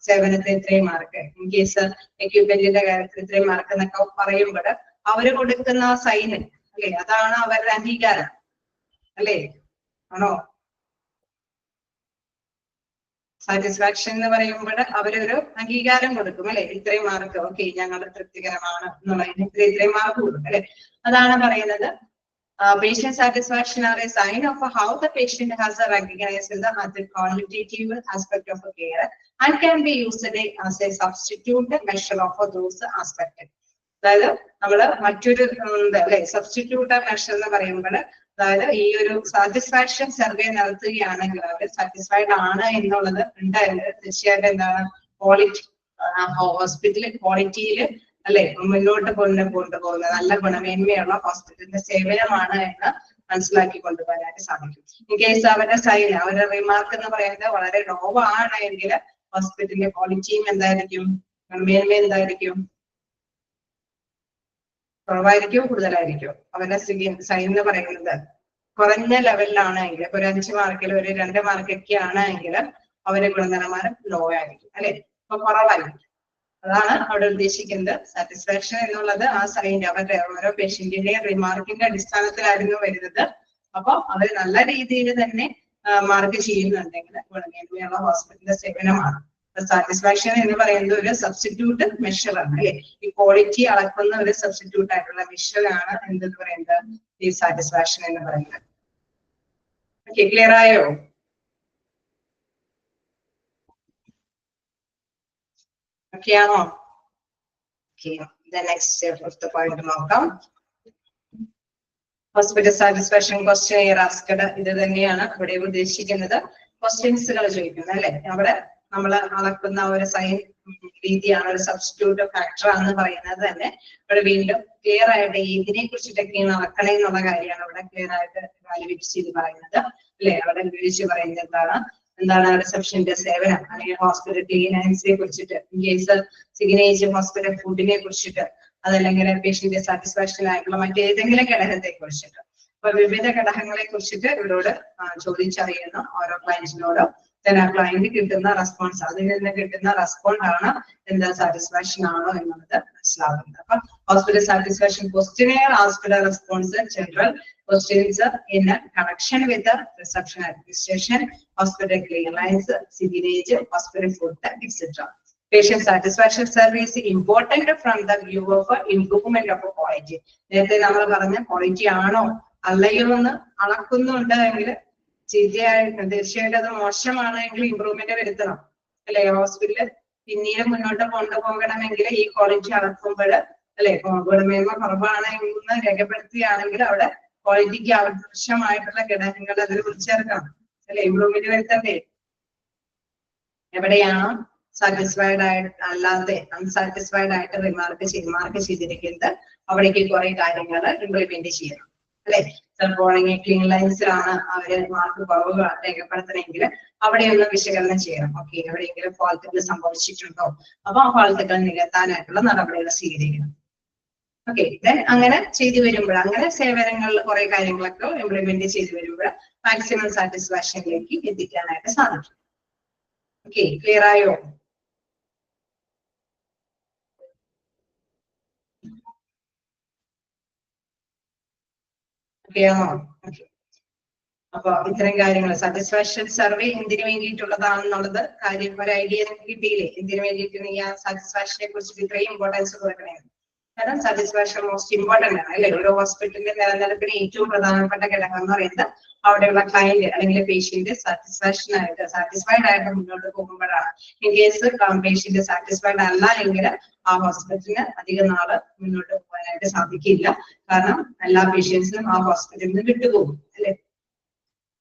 സേവനത്തിന് ഇത്രയും മാർക്ക്, ഇൻ കേസ് എക്യുപ്മെന്റിന്റെ കാര്യത്തിൽ ഇത്രയും മാർക്ക് എന്നൊക്കെ പറയുമ്പോൾ അവര് കൊടുക്കുന്ന സൈന് അല്ലെ, അതാണ് അവരുടെ അംഗീകാരം അല്ലേ, ആണോ? സാറ്റിസ്ഫാക്ഷൻ എന്ന് പറയുമ്പോൾ അവരൊരു അംഗീകാരം കൊടുക്കും അല്ലെ, ഇത്രയും മാർക്ക് ഓക്കെ ഞങ്ങളുടെ തൃപ്തികരമാണ് എന്നുള്ളതിന് ഇത്രയും മാർക്ക് കൊടുക്കും അല്ലെ, അതാണ് പറയുന്നത്. Patient satisfaction are a sign of how the patient has recognized the other qualitative aspect of care and can be used as a substitute measure of those aspects. അതായത് നമ്മള് മറ്റൊരു അല്ലെ സബ്സ്റ്റിറ്റ്യൂട്ട് മെഷർ എന്ന് പറയുമ്പോൾ, അതായത് ഈ ഒരു സാറ്റിസ്ഫാക്ഷൻ സർവേ നടത്തുകയാണെങ്കിൽ അവർ സാറ്റിസ്ഫൈഡ് ആണ് എന്നുള്ളത് ഉണ്ടായത് തീർച്ചയായിട്ടും എന്താണ് ക്വാളിറ്റി, ഹോസ്പിറ്റൽ ക്വാളിറ്റിയിൽ അല്ലെ മുന്നോട്ട് കൊണ്ടുപോകുന്ന നല്ല ഗുണമേന്മയുള്ള ഹോസ്പിറ്റലിന്റെ സേവനമാണ് എന്ന് മനസ്സിലാക്കി കൊണ്ടുപോകാനായിട്ട് സാധിക്കും. ഇൻ കേസ് അവരുടെ സൈൻ അവരുടെ റിമാർക്ക് എന്ന് പറയുന്നത് വളരെ ലോ ആണ് എങ്കിൽ ഹോസ്പിറ്റലിന്റെ ക്വാളിറ്റിയും എന്തായിരിക്കും, ഗുണമേന്മ എന്തായിരിക്കും, കുറവായിരിക്കും കൂടുതലായിരിക്കും. അവരുടെ സൈൻ എന്ന് പറയുന്നത് കുറഞ്ഞ ലെവലിലാണെങ്കിൽ ഒരു 5 മാർക്കിൽ ഒരു 2 മാർക്കൊക്കെ ആണെങ്കിൽ അവരുടെ ഗുണനിലവാരം ലോ ആയിരിക്കും അല്ലെ, അപ്പൊ കുറവായിരിക്കും. അതാണ് അവിടെ ഉദ്ദേശിക്കുന്നത്. സാറ്റിസ്ഫാക്ഷൻ എന്നുള്ളത് ആ സൈൻ അവരുടെ ഓരോ പേഷ്യന്റിന്റെ റിമാർക്കിന്റെ അടിസ്ഥാനത്തിലായിരുന്നു വരുന്നത്. അപ്പൊ അവർ നല്ല രീതിയിൽ തന്നെ മാർക്ക് ചെയ്യുന്നുണ്ടെങ്കിൽ ഗുണമേന്മയുള്ള ഹോസ്പിറ്റലിന്റെ സേവനമാണ്. സാറ്റിസ്ഫാക്ഷൻ എന്ന് പറയുന്നത് ഒരു സബ്സ്റ്റിറ്റ്യൂട്ട് മെഷർ ആണ് അല്ലെ, ഈ ക്വാളിറ്റി അളക്കുന്ന ഒരു സബ്സ്റ്റിറ്റ്യൂട്ട് ആയിട്ടുള്ള മെഷർ ആണ് എന്തെന്ന് പറയുന്നത് ഈ സാറ്റിസ്ഫാക്ഷൻ എന്ന് പറയുന്നത്. ഓക്കെ, ക്ലിയർ ആയോ? ഓക്കെ ആണോ? ഓക്കെ, നെക്സ്റ്റ് പോയിന്റ് നോക്കാം. ഹോസ്പിറ്റൽ സാറ്റിസ്ഫാക്ഷൻ ക്വസ്റ്റ്യൻ ആസ്കഡ് ഇത് തന്നെയാണ് ഇവിടെ ഉദ്ദേശിക്കുന്നത്. ക്വസ്റ്റ്യൻസുകൾ ചോദിക്കുന്നത് അല്ലെ, അവിടെ നമ്മൾ അളക്കുന്ന ഒരു സൈൻ രീതിയാണ് ഒരു സബ്സ്റ്റിറ്റ്യൂട്ട് ഫാക്ടർ എന്ന് പറയുന്നത് തന്നെ ഇവിടെ വീണ്ടും ക്ലിയർ ആയിട്ട് ഇതിനെ കുറിച്ചിട്ടൊക്കെയാണ് അളക്കണേ എന്നുള്ള കാര്യമാണ് ഇവിടെ ക്ലിയർ ആയിട്ട് വാല്യുവേറ്റ് ചെയ്ത് പറയുന്നത് അല്ലെ. അവിടെ വിളിച്ച് പറയുന്നത് എന്താണ് റിസപ്ഷന്റെ സേവനം അല്ലെങ്കിൽ ഹോസ്പിറ്റൽ ക്ലീനൻസിനെ കുറിച്ചിട്ട്, ഇൻ കേസ് സിഗ്നേച്ചർ ഹോസ്പിറ്റൽ ഫുഡിനെ കുറിച്ചിട്ട്, അതല്ലെങ്കിൽ പേഷ്യന്റ് സാറ്റിസ്ഫാക്ഷൻ ആയിട്ടുള്ള മറ്റേതെങ്കിലും ഘടകത്തെ കുറിച്ചിട്ട്, അപ്പൊ വിവിധ ഘടകങ്ങളെ കുറിച്ചിട്ട് ഇവരോട് ചോദിച്ചറിയുന്ന ഓരോ ക്ലയന്റിനോടും ക്ലയന്റ് കിട്ടുന്ന റെസ്പോൺസ്, അതിൽ നിന്ന് കിട്ടുന്ന റെസ്പോണ്ട് ആണ് എന്താ സാറ്റിസ്ഫാക്ഷൻ ആണോ എന്നുള്ളത് മനസ്സിലാകുന്നത്. അപ്പൊ hospital satisfaction questionnaire asked response general questions in connection with reception administration, hospital cleanness, signage, hospital food etcetera. Patient satisfaction survey is important from the view of improvement of quality. നേരത്തെ നമ്മൾ പറഞ്ഞ ക്വാളിറ്റി ആണോ അല്ലയോ എന്ന് അളക്കുന്നുണ്ട് എങ്കിൽ തീർച്ചയായിട്ടും അത് മോശമാണെങ്കിൽ ഇമ്പ്രൂവ്മെന്റ് വരുത്തണം അല്ലെ. ഹോസ്പിറ്റലിൽ പിന്നീട് മുന്നോട്ട് കൊണ്ടുപോകണമെങ്കിൽ ഈ ക്വാളിറ്റി അളക്കുമ്പോൾ അല്ലെ ഗുണമേന്മ കുറവാണെന്ന് രേഖപ്പെടുത്തുകയാണെങ്കിൽ അവിടെ ക്വാളിറ്റിക്ക് ആവശ്യമായിട്ടുള്ള ഘടകങ്ങൾ അതിൽ ഉൾച്ചേർക്കണം അല്ലെ, ഇമ്പ്രൂവ്മെന്റ് വരുത്തണ്ടേ. എവിടെയാണോ സാറ്റിസ്ഫൈഡ് ആയിട്ട് അല്ലാതെ അൺസാറ്റിസ്ഫൈഡ് ആയിട്ട് റിമാർക്ക് ചെയ്തിരിക്കുന്നത് അവിടേക്ക് കുറെ കാര്യങ്ങൾ ഇംപ്ലിമെന്റ് ചെയ്യണം അല്ലെ. ചിലപ്പോൾ ക്ലീൻലൈൻസിലാണ് അവര് മാർക്ക് കുറവ് രേഖപ്പെടുത്തണമെങ്കിൽ അവിടെയൊന്ന് വിശകലനം ചെയ്യണം. ഓക്കെ, എവിടെയെങ്കിലും ഫാൾട്ടുകൾ സംഭവിച്ചിട്ടുണ്ടോ, അപ്പൊ ആ ഫാൾട്ടുകൾ നികത്താനായിട്ടുള്ള നടപടികൾ സ്വീകരിക്കണം. ഓക്കെ, അങ്ങനെ ചെയ്തു വരുമ്പോൾ അങ്ങനെ സേവനങ്ങളിൽ കുറെ കാര്യങ്ങളൊക്കെ ഇംപ്ലിമെന്റ് ചെയ്തു വരുമ്പോൾ മാക്സിമം സാറ്റിസ്ഫാക്ഷനിലേക്ക് എത്തിക്കാനായിട്ട് സാധിക്കും. ഓക്കെ, ക്ലിയർ ആയോ? അപ്പൊ ഇത്തരം കാര്യങ്ങൾ സാറ്റിസ്ഫാക്ഷൻ സർവേ എന്തിനു വേണ്ടിയിട്ടുള്ളതാണെന്നുള്ളത് കാര്യം ഒരു ഐഡിയ നിങ്ങൾക്ക് കിട്ടിയില്ലേ? എന്തിനു വേണ്ടിയിട്ട് നീ ആ സാറ്റിസ്ഫാക്ഷനെ കുറിച്ച് ഇത്രയും ഇമ്പോർട്ടൻസ് കൊടുക്കണേ? കാരണം സാറ്റിസ്ഫാക്ഷൻ മോസ്റ്റ് ഇമ്പോർട്ടന്റ് ആണ് അല്ലെ? ഒരു ഹോസ്പിറ്റലിന്റെ നിലനിൽപ്പിന് ഏറ്റവും പ്രധാനപ്പെട്ട ഘടകം എന്ന് പറയുന്നത് അവിടെയുള്ള ക്ലയന്റ് അല്ലെങ്കിൽ പേഷ്യന്റ് സാറ്റിസ്ഫൈഡ് ആയിട്ട് മുന്നോട്ട് പോകുമ്പോഴാണ്. ഇൻ കേസ് പേഷ്യന്റ് സാറ്റിസ്ഫൈഡ് അല്ല എങ്കിൽ ആ ഹോസ്പിറ്റലിന് അധികം നാള് മുന്നോട്ട് പോകാനായിട്ട് സാധിക്കില്ല. കാരണം എല്ലാ പേഷ്യൻസിനും ആ ഹോസ്പിറ്റലിൽ നിന്ന് വിട്ടുപോകും അല്ലെ?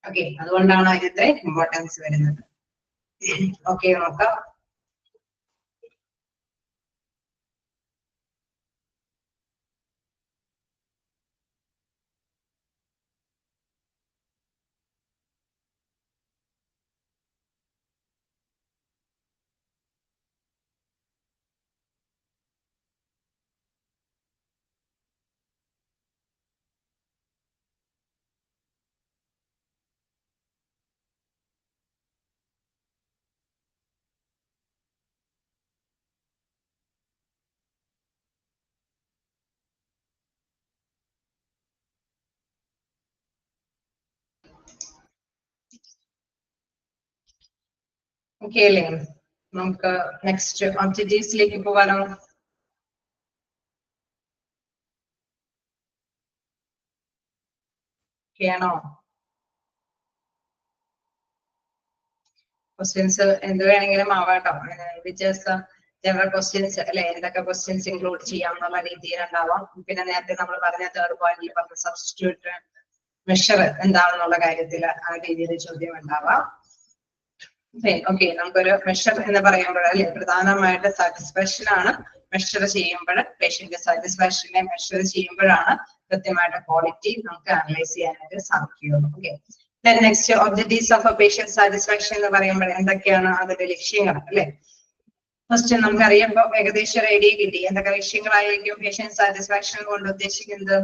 ഓക്കെ, അതുകൊണ്ടാണ് അതിന്റെ ഇമ്പോർട്ടൻസ് വരുന്നത്. ഓക്കെ, നോക്കാം. ഓക്കെ അല്ലേ? നമുക്ക് നെക്സ്റ്റ് ഒബ്ജക്റ്റീവ്സിലേക്ക് പോകാനോ? ആണോ? ക്വസ്റ്റ്യൻസ് എന്ത് വേണമെങ്കിലും ആവാട്ടോ. ജനറൽ ക്വസ്റ്റ്യൻസ് അല്ലെ? എന്തൊക്കെ ക്വസ്റ്റ്യൻസ് ഇൻക്ലൂഡ് ചെയ്യാം എന്നുള്ള രീതിയിലുണ്ടാവാം. പിന്നെ നേരത്തെ നമ്മൾ പറഞ്ഞ തേർഡ് പോയിന്റിൽ പറഞ്ഞ സബ്സ്റ്റിറ്റ്യൂട്ട് മെഷർ എന്താണെന്നുള്ള കാര്യത്തിൽ ആ രീതിയിൽ ചോദ്യം ഉണ്ടാവാം. ഓക്കെ, നമുക്കൊരു മെഷർ എന്ന് പറയുമ്പോൾ അല്ലെ പ്രധാനമായിട്ട് സാറ്റിസ്ഫാക്ഷൻ ആണ് മെഷർ ചെയ്യുമ്പോൾ. പേഷ്യന്റ് സാറ്റിസ്ഫാക്ഷനെ മെഷർ ചെയ്യുമ്പോഴാണ് കൃത്യമായിട്ട് ക്വാളിറ്റി നമുക്ക് അനലൈസ് ചെയ്യാനായിട്ട് സാധിക്കുകയുള്ളൂ. Okay, next objectives of patient satisfaction എന്ന് പറയുമ്പോൾ എന്തൊക്കെയാണ് അതിന്റെ ലക്ഷ്യങ്ങൾ അല്ലെ? ഫസ്റ്റ് നമുക്കറിയാം, ഏകദേശം ഒരു ഐഡിയ കിട്ടി. എന്തൊക്കെ ലക്ഷ്യങ്ങളായിരിക്കും പേഷ്യന്റ് സാറ്റിസ്ഫാക്ഷൻ കൊണ്ട് ഉദ്ദേശിക്കുന്നത്?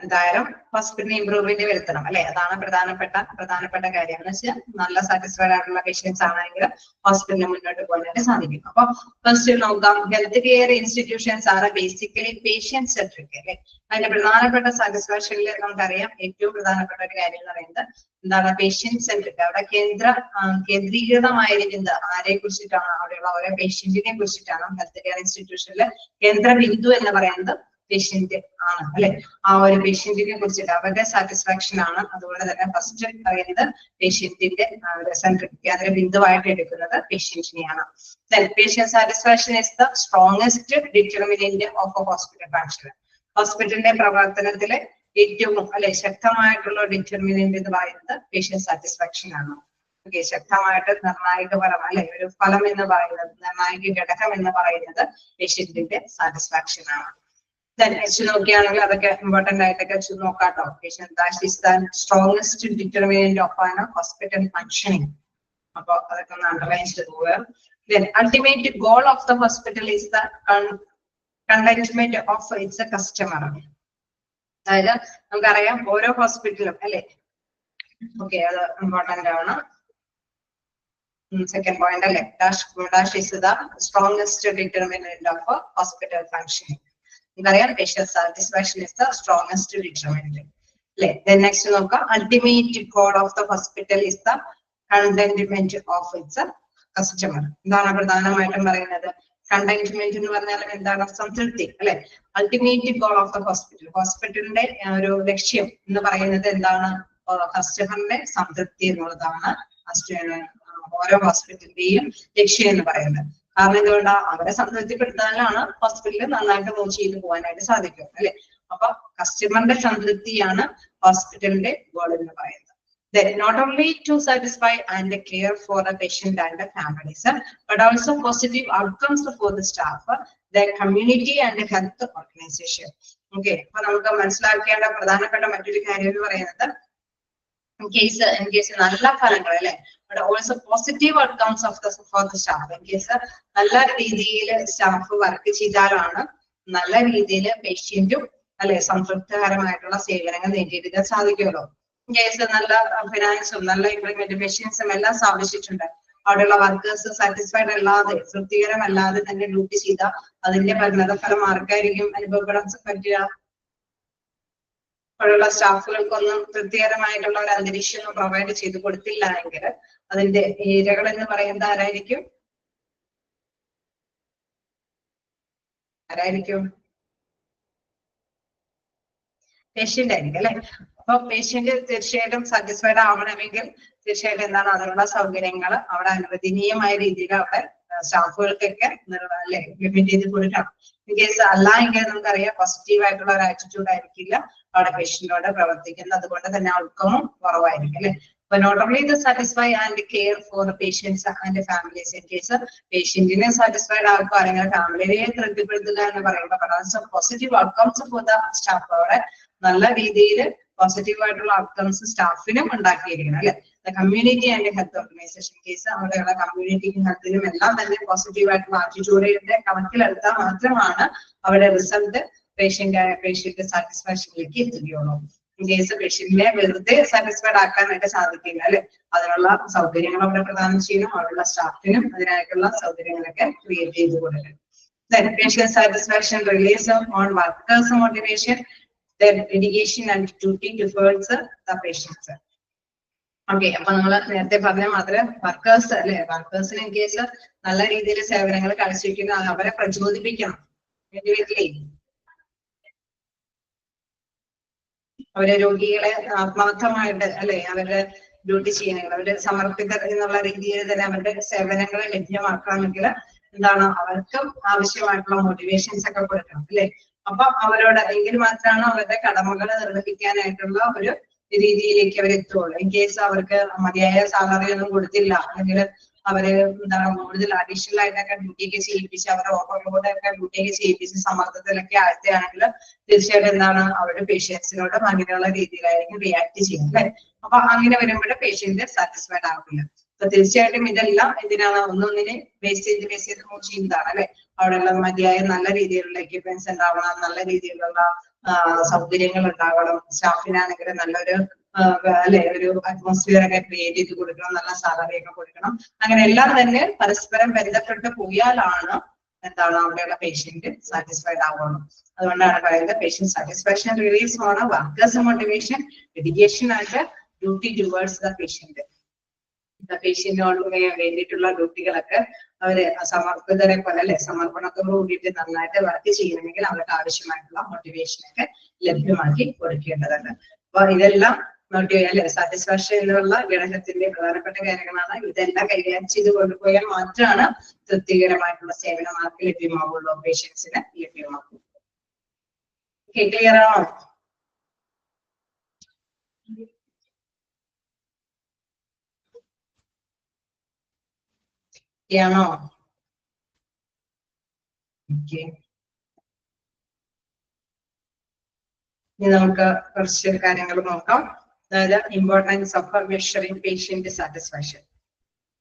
എന്തായാലും ഹോസ്പിറ്റലിന് ഇംപ്രൂവ്മെന്റ് വരുത്തണം അല്ലെ? അതാണ് പ്രധാനപ്പെട്ട കാര്യം. എന്ന് വെച്ചാൽ നല്ല സാറ്റിസ്ഫൈഡ് ആയിട്ടുള്ള പേഷ്യൻസ് ആണെങ്കിൽ ഹോസ്പിറ്റലിന് മുന്നോട്ട് പോകാനായിട്ട് സാധിക്കും. അപ്പൊ ഫസ്റ്റ് നോക്കാം, ഹെൽത്ത് കെയർ ഇൻസ്റ്റിറ്റ്യൂഷൻസ് ആണ് ബേസിക്കലി പേഷ്യന്റ് സെൻട്രിക് അല്ലെ? അതിന്റെ പ്രധാനപ്പെട്ട സാറ്റിസ്ഫാക്ഷനിൽ നമുക്കറിയാം ഏറ്റവും പ്രധാനപ്പെട്ട ഒരു കാര്യം എന്ന് പറയുന്നത് എന്താണ്? Patient centric. അവിടെ കേന്ദ്രീകൃതമായിരിക്കുന്നത് ആരെ കുറിച്ചിട്ടാണ്? അവിടെയുള്ള ഓരോ പേഷ്യന്റിനെ കുറിച്ചിട്ടാണ്. ഹെൽത്ത് കെയർ ഇൻസ്റ്റിറ്റ്യൂഷനിൽ കേന്ദ്ര ബിന്ദു എന്ന് പറയുന്നത് പേഷ്യന്റ് ആണ് അല്ലെ? ആ ഒരു പേഷ്യന്റിനെ കുറിച്ചിട്ട് അവരുടെ സാറ്റിസ്ഫാക്ഷൻ ആണ്. അതുപോലെ തന്നെ ഫസ്റ്റ് പറയുന്നത് പേഷ്യന്റിന്റെ കേന്ദ്ര ബിന്ദുവായിട്ട് എടുക്കുന്നത് പേഷ്യന്റിനെയാണ്. Patient satisfaction is the strongest determinant of a hospital function. ഹോസ്പിറ്റലിന്റെ പ്രവർത്തനത്തിലെ ഏറ്റവും അല്ലെ ശക്തമായിട്ടുള്ള ഡിറ്റർമിനന്റ് എന്ന് പറയുന്നത് പേഷ്യന്റ് സാറ്റിസ്ഫാക്ഷൻ ആണ്. ഓക്കെ, ശക്തമായിട്ട് നിർണായകപരം അല്ലെ ഒരു ഫലം എന്ന് പറയുന്നത്, നിർണായക ഘടകം എന്ന് പറയുന്നത് പേഷ്യന്റിന്റെ സാറ്റിസ്ഫാക്ഷൻ ആണ്. നോക്കുകയാണെങ്കിൽ അതൊക്കെ ഇമ്പോർട്ടന്റ് ആയിട്ടൊക്കെ നോക്കാട്ടോ. സ്ട്രോങ്സ്റ്റ് ഡിറ്റർമിനന്റ് ഓഫ് ആണ് ഹോസ്പിറ്റൽ ഫങ്ഷനിങ്. അപ്പൊ അതൊക്കെ ഒന്ന് അണ്ടർലൈൻ ചെയ്ത് പോവുക. Ultimate goal of the hospital is the contentment of its customer. അതായത് നമുക്കറിയാം ഓരോ ഹോസ്പിറ്റലും അല്ലെ? ഓക്കെ, അത് ഇമ്പോർട്ടന്റ് ആണ്. സെക്കൻഡ് പോയിന്റ് അല്ലെ? Dash is the strongest determinant of hospital functioning. നമുക്കറിയാം patient satisfaction is the strongest determinant അല്ലെ? നെക്സ്റ്റ് നോക്കാം, ultimate goal of the hospital is the contentment of its customer. എന്താണ് പ്രധാനമായിട്ടും പറയുന്നത്? കണ്ടന്റ്മെന്റ് എന്ന് പറഞ്ഞാൽ എന്താണ്? സംതൃപ്തി അല്ലെ? അൾട്ടിമേറ്റ് ഗോൾ ഓഫ് ദ ഹോസ്പിറ്റലിന്റെ ഒരു ലക്ഷ്യം എന്ന് പറയുന്നത് എന്താണ്? കസ്റ്റമറിന്റെ സംതൃപ്തി എന്നുള്ളതാണ് ഓരോ ഹോസ്പിറ്റലിന്റെയും ലക്ഷ്യം എന്ന് പറയുന്നത്. കാരണം എന്തുകൊണ്ടാണ്? അവരെ സംതൃപ്തിപ്പെടുത്താനാണ് ഹോസ്പിറ്റലിൽ നന്നായിട്ട് മൂവ് ചെയ്ത് പോകാനായിട്ട് സാധിക്കും അല്ലെ? അപ്പൊ കസ്റ്റമറിന്റെ സംതൃപ്തിയാണ് ഹോസ്പിറ്റലിന്റെ ഗോൾ എന്ന് പറയുന്നത്. Then not only to satisfy and care for the patient and the families, but also positive outcomes for the staff, the community and the health organization. Okay, അപ്പൊ നമുക്ക് മനസ്സിലാക്കേണ്ട പ്രധാനപ്പെട്ട മറ്റൊരു കാര്യം എന്ന് പറയുന്നത് in case നല്ല ഫലങ്ങൾ അല്ലെ? but also positive outcomes of the for the staff. in case നല്ല രീതിയിൽ സ്റ്റാഫ് വർക്ക് ചെയ്താലാണ് നല്ല രീതിയിൽ പേഷ്യന്റും അല്ലെ സംതൃപ്തികരമായിട്ടുള്ള സേവനങ്ങൾ നേടിയെടുക്കാൻ സാധിക്കുമല്ലോ. കേസ് നല്ല ഫിനാൻസും നല്ല ഇംപ്ലിമെന്റേഷൻസും എല്ലാം സ്ഥാപിച്ചിട്ടുണ്ട്. അവിടെയുള്ള വർക്കേഴ്സ് സാറ്റിസ്ഫൈഡ് അല്ലാതെ തൃപ്തികരമല്ലാതെ തന്നെ ഡ്യൂട്ടി ചെയ്താൽ അതിന്റെ പരിണത ഫലം ആർക്കായിരിക്കും അനുഭവപ്പെടാൻ പറ്റുക? അവിടെയുള്ള സ്റ്റാഫുകൾക്കൊന്നും തൃപ്തികരമായിട്ടുള്ള ഒരു അന്തരീക്ഷം പ്രൊവൈഡ് ചെയ്ത് കൊടുത്തില്ല എങ്കിൽ അതിന്റെ ഇരകൾ എന്ന് പറയുന്നത് ആരായിരിക്കും? പേഷ്യന്റ് ആയിരിക്കും അല്ലെ. അപ്പൊ പേഷ്യന്റ് തീർച്ചയായിട്ടും സാറ്റിസ്ഫൈഡ് ആവണമെങ്കിൽ തീർച്ചയായിട്ടും എന്താണ് അതിനുള്ള സൗകര്യങ്ങൾ അവിടെ അനുവദനീയമായ രീതിയിൽ അവിടെ സ്റ്റാഫുകൾക്കൊക്കെ അല്ലെ ഇംപ്ലിമെന്റ് ചെയ്ത് കൊടുക്കണം. ഇൻ കേസ് അല്ല എങ്കിൽ നമുക്കറിയാം പോസിറ്റീവ് ആയിട്ടുള്ള ഒരു ആറ്റിറ്റ്യൂഡ് ആയിരിക്കില്ല അവിടെ പേഷ്യന്റിനോട് പ്രവർത്തിക്കുന്നത്. അതുകൊണ്ട് തന്നെ ഔട്ട്കമും കുറവായിരിക്കും അല്ലെ. അപ്പൊ not only the satisfy and care for the patients and families. In case പേഷ്യന്റിനെ സാറ്റിസ്ഫൈഡ് ആക്കുക അല്ലെങ്കിൽ ഫാമിലിയെ തൃപ്തിപ്പെടുത്തുക എന്ന് പറയുമ്പോൾ positive outcomes for the staff അവിടെ നല്ല രീതിയിൽ പോസിറ്റീവ് ആയിട്ടുള്ള ഔട്ട്കംസ് സ്റ്റാഫിനും ഉണ്ടാക്കിയിരിക്കണം അല്ലെ. Community and health organisation case അവിടെയുള്ള കമ്മ്യൂണിറ്റിക്കും ഹെൽത്തിനും എല്ലാം തന്നെ പോസിറ്റീവ് ആയിട്ടുള്ള ആറ്റിറ്റ്യൂഡിന്റെ കണക്കിലെടുത്താൽ മാത്രമാണ് അവിടെ റിസൾട്ട് പേഷ്യന്റ് സാറ്റിസ്ഫാക്ഷനിലേക്ക് എത്തുകയുള്ളൂ. ഇൻ കേസ് പേഷ്യന്റിനെ വെറുതെ സാറ്റിസ്ഫൈഡ് ആക്കാനായിട്ട് സാധിക്കില്ല അല്ലെ. അതിനുള്ള സൗകര്യങ്ങൾ അവിടെ പ്രദാനം ചെയ്യണം, അവിടെയുള്ള സ്റ്റാഫിനും അതിനായിട്ടുള്ള സൗകര്യങ്ങളൊക്കെ ക്രിയേറ്റ് ചെയ്ത് കൊടുക്കണം. Patient satisfaction relies on workers' motivation, their dedication and duty towards the patients. Okay, അപ്പൊ നമ്മൾ നേരത്തെ പറഞ്ഞ മാത്രം വർക്കേഴ്സ് അല്ലെ, വർക്കേഴ്സിന് ഇൻ കേസ് നല്ല രീതിയിൽ സേവനങ്ങൾ കാഴ്ചവെക്കുന്ന അവരെ പ്രചോദിപ്പിക്കണം. അവരെ രോഗികളെ ആത്മാർത്ഥമായിട്ട് അല്ലെ അവരുടെ ഡ്യൂട്ടി ചെയ്യണമെങ്കിൽ അവര് സമർപ്പിതർ എന്നുള്ള രീതിയിൽ തന്നെ അവരുടെ സേവനങ്ങൾ ലഭ്യമാക്കണമെങ്കിൽ എന്താണ് അവർക്ക് ആവശ്യമായിട്ടുള്ള മോട്ടിവേഷൻസ് ഒക്കെ കൊടുക്കണം അല്ലെ. അപ്പൊ അവരോട് എങ്കിൽ മാത്രമാണ് അവരുടെ കടമകൾ നിർവഹിക്കാനായിട്ടുള്ള ഒരു രീതിയിലേക്ക് അവർ എത്തുള്ളൂ. ഇൻ കേസ് അവർക്ക് മതിയായ സാലറി ഒന്നും കൊടുത്തില്ല അല്ലെങ്കിൽ അവര് എന്താണ് കൂടുതൽ അഡീഷണൽ ആയിട്ടൊക്കെ ഡ്യൂട്ടിയൊക്കെ ചെയ്യിപ്പിച്ച് അവരെ ഓവർലോഡൊക്കെ ഡ്യൂട്ടിയൊക്കെ ചെയ്യിപ്പിച്ച് സമ്മർദ്ദത്തിലൊക്കെ ആഴ്ചയാണെങ്കിൽ തീർച്ചയായിട്ടും എന്താണ് അവരുടെ പേഷ്യൻസിനോട് അങ്ങനെയുള്ള രീതിയിലായിരിക്കും റിയാക്ട് ചെയ്യുന്നത് അല്ലെ. അപ്പൊ അങ്ങനെ വരുമ്പോൾ പേഷ്യന്റ് സാറ്റിസ്ഫൈഡ് ആവില്ല. അപ്പൊ തീർച്ചയായിട്ടും ഇതെല്ലാം എന്തിനാണ് ഒന്നൊന്നിനെ ബേസ് ചെയ്ത് മൂവ് ചെയ്യുന്നതാണ് അല്ലെ. അവിടെയുള്ള മതിയായ നല്ല രീതിയിലുള്ള എക്യുപ്മെന്റ്സ് ഉണ്ടാവണം, നല്ല രീതിയിലുള്ള സൗകര്യങ്ങൾ ഉണ്ടാവണം, സ്റ്റാഫിനാണെങ്കിൽ നല്ലൊരു അല്ലെ ഒരു അറ്റ്മോസ്ഫിയർ ഒക്കെ ക്രിയേറ്റ് ചെയ്ത് കൊടുക്കണം, നല്ല സാലറി ഒക്കെ കൊടുക്കണം. അങ്ങനെ എല്ലാം തന്നെ പരസ്പരം ബന്ധപ്പെട്ട് പോയാലാണ് എന്താണ് അവിടെയുള്ള പേഷ്യന്റ് സാറ്റിസ്ഫൈഡ് ആവുള്ളൂ. അതുകൊണ്ടാണ് പറയുന്നത് patient satisfaction relies on workers motivation, dedication and duty towards the patient. പേഷ്യന്റിനോട് വേണ്ടിയിട്ടുള്ള ഡ്യൂട്ടികളൊക്കെ അവര് സമർപ്പിതരെ പോലെ അല്ലെ സമർപ്പണത്തോട് കൂടിയിട്ട് നന്നായിട്ട് വർക്ക് ചെയ്യണമെങ്കിൽ അവർക്ക് ആവശ്യമായിട്ടുള്ള മോട്ടിവേഷൻ ഒക്കെ ലഭ്യമാക്കി കൊടുക്കേണ്ടതുണ്ട്. അപ്പൊ ഇതെല്ലാം അല്ലെ സാറ്റിസ്ഫാക്ഷൻ എന്നുള്ള ഘടകത്തിന്റെ പ്രധാനപ്പെട്ട കാര്യങ്ങളാണ്. ഇതെല്ലാം കൈകാര്യം ചെയ്ത് കൊണ്ടുപോയാൽ മാത്രമാണ് തൃപ്തികരമായിട്ടുള്ള സേവനം ആർക്ക് ലഭ്യമാവുള്ളൂ, പേഷ്യൻസിന് ലഭ്യമാക്കും. ക്ലിയർ ആണോ? യാണോ? ഓക്കെ, ഇനി നമുക്ക് കുറച്ച് കാര്യങ്ങൾ നോക്കാം. അതായത് importance of measuring patient satisfaction.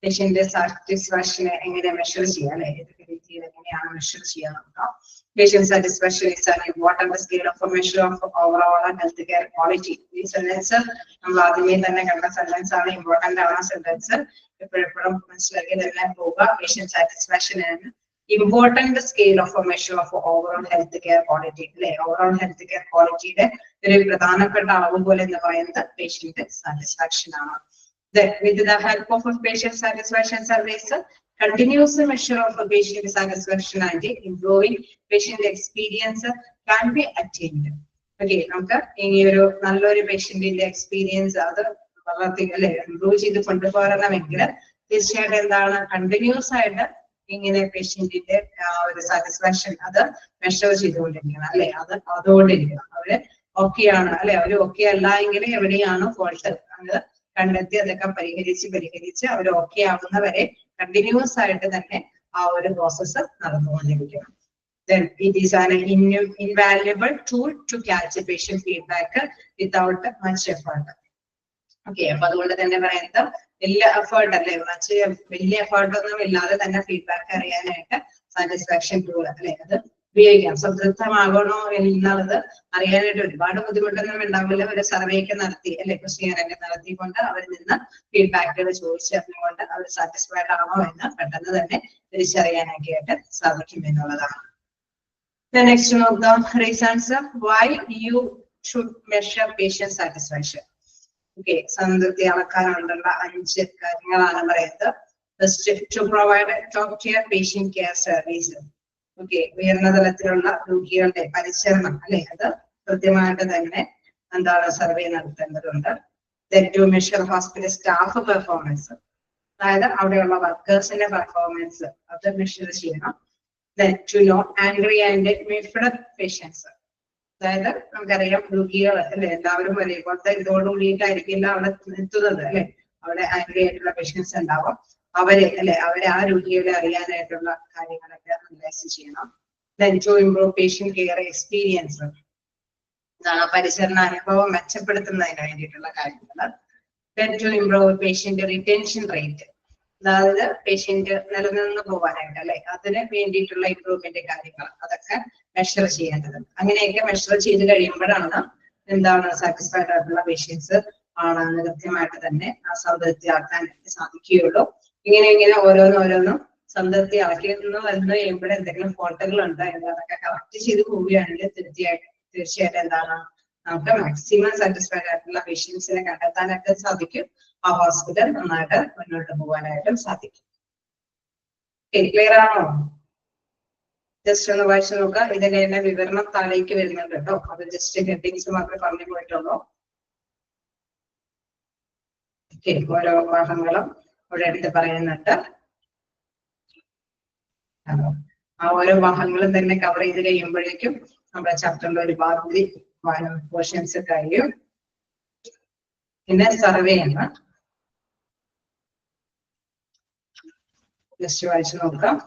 Patient സാറ്റിസ്ഫാക്ഷനെ എങ്ങനെ മെഷർ ചെയ്യാം അല്ലെ, ഏതൊക്കെ രീതിയിൽ എങ്ങനെയാണ് മെഷർ ചെയ്യാൻ നോക്കാം. Patient satisfaction is an important scale of a measure of overall health care quality. ഈ സെന്റൻസ് നമ്മൾ ആദ്യമേ തന്നെ കണ്ട സെന്റൻസ് ആണ്, ഇമ്പോർട്ടന്റ് ആണ് സെന്റൻസ്. എപ്പോഴെപ്പോഴും മനസ്സിലാക്കി തന്നെ പോവുക. പേഷ്യന്റ് സാറ്റിസ്ഫാക്ഷൻ ആണ് important scale of A measure of overall health care quality അല്ലെ. ഓവറോൾ ഹെൽത്ത് കെയർ ക്വാളിറ്റിയുടെ ഒരു പ്രധാനപ്പെട്ട അളവ് പോലെ എന്ന് പറയുന്നത് പേഷ്യന്റ് സാറ്റിസ്ഫാക്ഷൻ ആണ്. With the help of a patient satisfaction surveys, continuous measure of a patient satisfaction and improving patient experience can be attained. Okay, നമുക്ക് ഇനി ഒരു നല്ലൊരു പേഷ്യന്റിന്റെ എക്സ്പീരിയൻസ് അത് വളർത്തി അല്ലെ ഇംപ്രൂവ് ചെയ്ത് കൊണ്ടുപോകണമെങ്കിൽ തീർച്ചയായിട്ടും എന്താണ് കണ്ടിന്യൂസ് ആയിട്ട് ഇങ്ങനെ പേഷ്യന്റിന്റെ ഒരു സാറ്റിസ്ഫാക്ഷൻ അത് മെഷർ ചെയ്തുകൊണ്ടിരിക്കണം അല്ലെ. അതുകൊണ്ടിരിക്കണം അവര് ഓക്കെയാണ് അല്ലെ, അവര് ഓക്കെ അല്ല എങ്കിൽ എവിടെയാണ് ഫോൾട്ട് അത് കണ്ടെത്തി അതൊക്കെ പരിഹരിച്ച് അവർ ഓക്കെ ആവുന്നവരെ കണ്ടിന്യൂസ് ആയിട്ട് തന്നെ ആ ഒരു process നടന്നുകൊണ്ടിരിക്കണം. Then it is an invaluable tool to catch a patient feedback without much effort. Okay, അപ്പൊ അതുകൊണ്ട് തന്നെ പറയുന്നത് വലിയ എഫേർട്ട് അല്ലെ, വലിയ എഫേർട്ട് ഒന്നും ഇല്ലാതെ തന്നെ ഫീഡ്ബാക്ക് അറിയാനായിട്ട് സാറ്റിസ്ഫാക്ഷൻ ടൂൾ അല്ലെ അത് ഉപയോഗിക്കാം. സംതൃപ്തമാകണോ എന്നുള്ളത് അറിയാനായിട്ട് ഒരുപാട് ബുദ്ധിമുട്ടൊന്നും ഉണ്ടാവില്ല. ഒരു സർവേ ഒക്കെ നടത്തി അല്ലെ, ക്വസ്റ്റ്യനൊക്കെ നടത്തിക്കൊണ്ട് അവരിൽ നിന്ന് ഫീഡ്ബാക്കുകൾ ചോദിച്ചറിഞ്ഞുകൊണ്ട് അവർ സാറ്റിസ്ഫൈഡ് ആണോ എന്ന് പെട്ടെന്ന് തന്നെ തിരിച്ചറിയാനൊക്കെ ആയിട്ട് സാധിക്കും എന്നുള്ളതാണ്. Next of the reasons why you should measure patient satisfaction. Okay, സംതൃപ്തി അളക്കാനുള്ള 5 കാര്യങ്ങളാണ് പറയുന്നത്. To provide a top-tier patient care service. Okay, ഉയർന്ന തലത്തിലുള്ള രോഗികളുടെ പരിചരണം അല്ലെ, അത് കൃത്യമായിട്ട് തന്നെ എന്താണ് സർവേ നടത്തേണ്ടതുണ്ട്. Then to measure hospital staff performance. അതായത് അവിടെയുള്ള വർക്കേഴ്സിന്റെ പെർഫോമൻസ് അത് മെഷർ ചെയ്യണം. Then to know angry and miffed patients. അതായത് നമുക്കറിയാം രോഗികൾ അല്ലെ എല്ലാവരും ഒരേപോലത്തെ ഇതോടുകൂടിയിട്ടായിരിക്കില്ല അവിടെ എത്തുന്നത് അല്ലെ, അവിടെ ആംഗ്രി ആയിട്ടുള്ള പേഷ്യൻസ് ഉണ്ടാവും. അവരെ ആ രോഗികളെ അറിയാനായിട്ടുള്ള കാര്യങ്ങളൊക്കെ അനലൈസ് ചെയ്യണം. Then to improve patient care experience. പരിചരണ അനുഭവം മെച്ചപ്പെടുത്തുന്നതിന് വേണ്ടിയിട്ടുള്ള കാര്യങ്ങൾ. Then to improve patient retention rate. അതായത് പേഷ്യന്റ് നിലനിന്ന് പോകാനായിട്ട് അല്ലെ, അതിന് വേണ്ടിയിട്ടുള്ള ഇംപ്രൂവ്മെന്റ് കാര്യങ്ങൾ അതൊക്കെ മെഷർ ചെയ്യേണ്ടത്. അങ്ങനെയൊക്കെ മെഷർ ചെയ്ത് കഴിയുമ്പോഴാണ് എന്താണ് സാറ്റിസ്ഫൈഡ് ആയിട്ടുള്ള പേഷ്യൻസ് ആണെന്ന് കൃത്യമായിട്ട് തന്നെ ആ സംതൃപ്തിയാക്കാൻ സാധിക്കുകയുള്ളൂ. ഇങ്ങനെ ഓരോന്നും സംതൃപ്തി ആക്കിയെന്ന് വന്നു കഴിയുമ്പോൾ എന്തെങ്കിലും ഫോൾട്ടുകൾ ഉണ്ട് എന്നതൊക്കെ കറക്റ്റ് ചെയ്ത് പോവുകയാണെങ്കിൽ തീർച്ചയായിട്ടും എന്താണ് നമുക്ക് മാക്സിമം സാറ്റിസ്ഫൈഡ് ആയിട്ടുള്ള പേഷ്യൻസിനെ കണ്ടെത്താനൊക്കെ സാധിക്കും. ആ ഹോസ്പിറ്റൽ നന്നായിട്ട് മുന്നോട്ട് പോകാനായിട്ടും സാധിക്കും. ക്ലിയർ ആണോ? ജസ്റ്റ് ഒന്ന് വായിച്ചു നോക്കുക. ഇതിന്റെ തന്നെ വിവരണം താഴേക്ക് വരുന്നുണ്ട് കേട്ടോ. അത് ജസ്റ്റ് ഹെഡിങ്സ് മാത്രമേ പറഞ്ഞു പോയിട്ടുള്ളൂ. ഓരോ ഭാഗങ്ങളും ഇവിടെ എടുത്ത് പറയുന്നുണ്ട്. ആ ഓരോ ഭാഗങ്ങളും തന്നെ കവർ ചെയ്ത് കഴിയുമ്പോഴേക്കും നമ്മുടെ ചാപ്റ്ററിന്റെ ഒരു പകുതി പോർഷൻസ് കഴിയും. പിന്നെ സർവേ ആണ്. ജസ്റ്റ് വായിച്ചു നോക്കാം.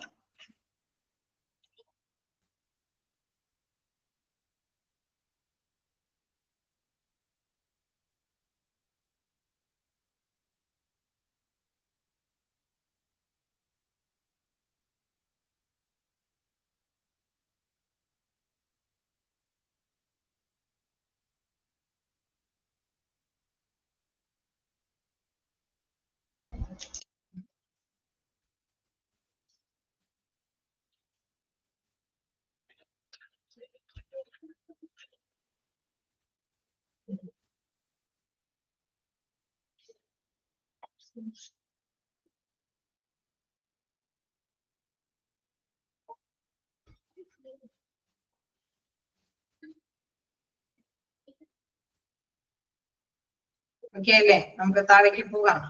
ഓക്കെ അല്ലേ? നമുക്ക് താഴേക്ക് പോകാം.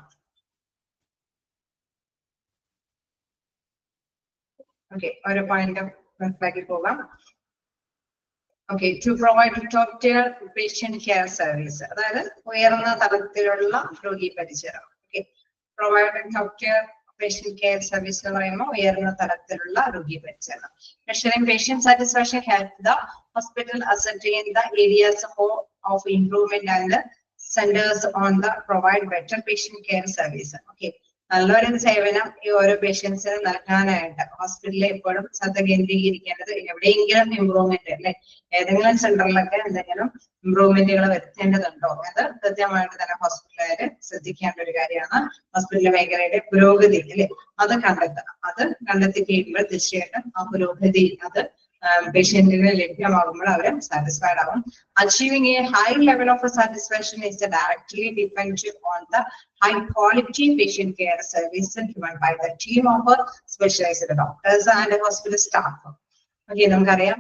ഓക്കെ, ഓരോ പോയിന്റ് മനസ്സിലാക്കി പോകാം. Okay, to provide top tier patient care service, അതായത് ഉയർന്ന തലത്തിലുള്ള രോഗി പരിചരണം. Okay, provide top tier patient care service എന്ന് പറയുമ്പോൾ ഉയർന്ന തലത്തിലുള്ള രോഗി പരിചരണം. Measuring patient satisfaction help the hospital ascertain the areas of improvement and centers on the provide better patient care service. Okay, നല്ലൊരു സേവനം ഈ ഓരോ പേഷ്യൻസിന് നൽകാനായിട്ട് ഹോസ്പിറ്റലിൽ എപ്പോഴും ശ്രദ്ധ കേന്ദ്രീകരിക്കേണ്ടത് എവിടെയെങ്കിലും ഇമ്പ്രൂവ്മെന്റ് അല്ലെ, ഏതെങ്കിലും സെന്ററിലൊക്കെ എന്തെങ്കിലും ഇമ്പ്രൂവ്മെന്റുകൾ വരുത്തേണ്ടതുണ്ടോ അത് കൃത്യമായിട്ട് തന്നെ ഹോസ്പിറ്റലുകാര് ശ്രദ്ധിക്കേണ്ട ഒരു കാര്യമാണ്. ഹോസ്പിറ്റൽ മേഖലയുടെ പുരോഗതി അല്ലെ അത് കണ്ടെത്തണം. അത് കണ്ടെത്തി കഴിയുമ്പോൾ തീർച്ചയായിട്ടും ആ പുരോഗതി അത് പേഷ്യന്റിന് ലഭ്യമാകുമ്പോൾ അവര് സാറ്റിസ്ഫൈഡ് ആവും. Achieving a high level of satisfaction is directly dependent on the high quality patient care service given by the team of specialized doctors and hospital staff. Okay, നമുക്കറിയാം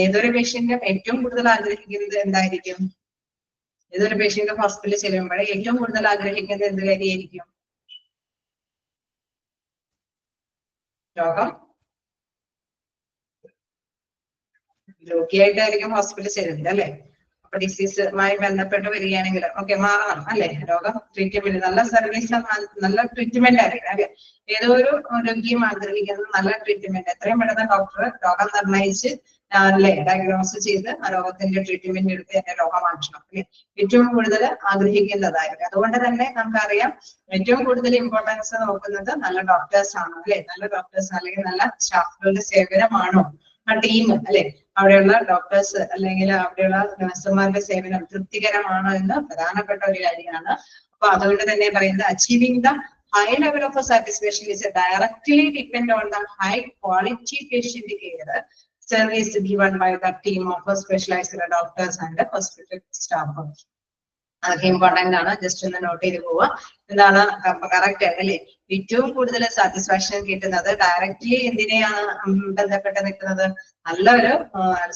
ഏതൊരു പേഷ്യന്റും ഏറ്റവും കൂടുതൽ ആഗ്രഹിക്കുന്നത് എന്തായിരിക്കും? ഏതൊരു പേഷ്യന്റ് ഹോസ്പിറ്റലിൽ ചെല്ലുമ്പോഴേ ഏറ്റവും കൂടുതൽ ആഗ്രഹിക്കുന്നത് എന്ത് കാര്യമായിരിക്കും? രോഗിയായിട്ടായിരിക്കും ഹോസ്പിറ്റലിൽ ചെല്ലുന്നത് അല്ലെ. അപ്പൊ ഡിസീസുമായി ബന്ധപ്പെട്ട് വരികയാണെങ്കിൽ ഓക്കെ മാറണം അല്ലെ, രോഗം ട്രീറ്റ്മെന്റ് നല്ല സർവീസ് നല്ല ട്രീറ്റ്മെന്റ് ആയിരിക്കും അല്ലെ. ഏതോ ഒരു രോഗിയും ആഗ്രഹിക്കുന്നത് നല്ല ട്രീറ്റ്മെന്റ്, എത്രയും പെട്ടെന്ന് ഡോക്ടർ രോഗം നിർണയിച്ച് അല്ലെ ഡയഗ്നോസ് ചെയ്ത് ആ രോഗത്തിന്റെ ട്രീറ്റ്മെന്റ് എടുത്ത് എന്നെ രോഗം മാറ്റണം അല്ലെ, ഏറ്റവും കൂടുതൽ ആഗ്രഹിക്കുന്നതായിരിക്കും. അതുകൊണ്ട് തന്നെ നമുക്കറിയാം ഏറ്റവും കൂടുതൽ ഇമ്പോർട്ടൻസ് നോക്കുന്നത് നല്ല ഡോക്ടേഴ്സ് ആണ് അല്ലെ. നല്ല ഡോക്ടേഴ്സ് അല്ലെങ്കിൽ നല്ല സ്റ്റാഫുകളുടെ സേവനമാണോ, ആ ടീം അല്ലെ, അവിടെയുള്ള ഡോക്ടേഴ്സ് അല്ലെങ്കിൽ അവിടെയുള്ള നഴ്സുമാരുടെ സേവനം തൃപ്തികരമാണോ എന്ന് പ്രധാനപ്പെട്ട ഒരു കാര്യമാണ്. അപ്പൊ അതുകൊണ്ട് തന്നെ പറയുന്നത് achieving the high level of satisfaction is directly depend on the high quality patient care service given by the team of specialized doctors and hospital staff. അതൊക്കെ ഇമ്പോർട്ടന്റ് ആണ്. ജസ്റ്റ് ഒന്ന് നോട്ട് ചെയ്ത് പോവുക. എന്താണ് കറക്റ്റ് അല്ലേ? ഏറ്റവും കൂടുതൽ സാറ്റിസ്ഫാക്ഷൻ കിട്ടുന്നത് ഡയറക്റ്റ്ലി എന്തിനെയാണ് ബന്ധപ്പെട്ട് നിൽക്കുന്നത്? നല്ലൊരു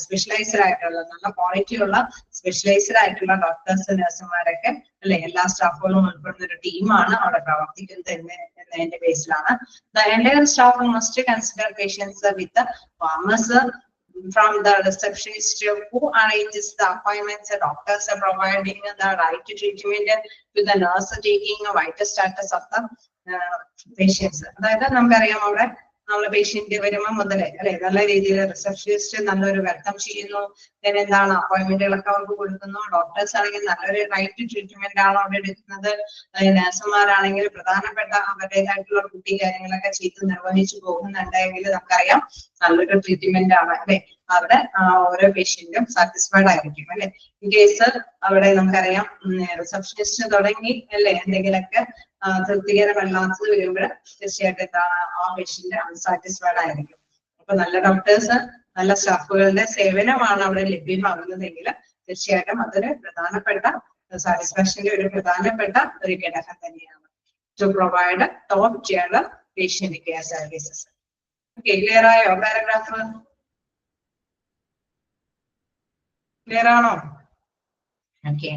സ്പെഷ്യലൈസ്ഡ് ആയിട്ടുള്ള നല്ല ക്വാളിറ്റി ഉള്ള സ്പെഷ്യലൈസ്ഡ് ആയിട്ടുള്ള ഡോക്ടേഴ്സ് നഴ്സുമാരൊക്കെ അല്ലെ എല്ലാ സ്റ്റാഫുകളും ഉൾപ്പെടുന്ന ഒരു ടീമാണ് അവിടെ പ്രവർത്തിക്കുന്നത് എന്നതിന്റെ ബേസിലാണ്. The entire staff must consider patients with farmers from the receptionist who arranges the appointments, the doctors are providing the right treatment to the nurse taking a vital status of the patients. അതായത് നമുക്കറിയാം അവിടെ നമ്മളെ പേഷ്യന്റ് വരുമ്പോൾ മുതലേ അല്ലെ നല്ല രീതിയിൽ റിസപ്ഷനിസ്റ്റ് നല്ലൊരു വെൽക്കം ചെയ്യുന്നു. then എന്താണ് അപ്പോയിന്റ്മെന്റുകളൊക്കെ അവർക്ക് കൊടുക്കുന്നു. ഡോക്ടേഴ്സ് ആണെങ്കിൽ നല്ലൊരു റൈറ്റ് ട്രീറ്റ്മെന്റ് ആണ് അവിടെ എടുക്കുന്നത്. നഴ്സുമാരാണെങ്കിൽ പ്രധാനപ്പെട്ട അവരുടേതായിട്ടുള്ള കുട്ടി കാര്യങ്ങളൊക്കെ ചെയ്ത് നിർവഹിച്ചു പോകുന്നുണ്ടെങ്കിൽ നമുക്കറിയാം നല്ലൊരു ട്രീറ്റ്മെന്റ് ആണ് അല്ലെ. അവിടെ ഓരോ പേഷ്യന്റും സാറ്റിസ്ഫൈഡ് ആയിരിക്കും അല്ലെ. ഇൻ കേസ് അവിടെ നമുക്കറിയാം റിസപ്ഷനിസ്റ്റ് തുടങ്ങി അല്ലെ എന്തെങ്കിലുമൊക്കെ തൃപ്തികരമല്ലാത്തത് വരുമ്പോൾ തീർച്ചയായിട്ടും എന്താണ് ആ പേഷ്യന്റ് അൺസാറ്റിസ്ഫൈഡ് ആയിരിക്കും. അപ്പൊ നല്ല ഡോക്ടേഴ്സ് നല്ല സ്റ്റാഫുകളുടെ സേവനമാണ് അവിടെ ലഭ്യമാകുന്നതെങ്കിൽ തീർച്ചയായിട്ടും അതൊരു പ്രധാനപ്പെട്ട സാറ്റിസ്ഫാക്ഷന്റെ ഒരു പ്രധാനപ്പെട്ട ഒരു ഘടകം തന്നെയാണ്. To provide top tier patient care services. Okay, clear ആയോ പാരഗ്രാഫ്? ക്ലിയർ ആണോ? ഓക്കെ,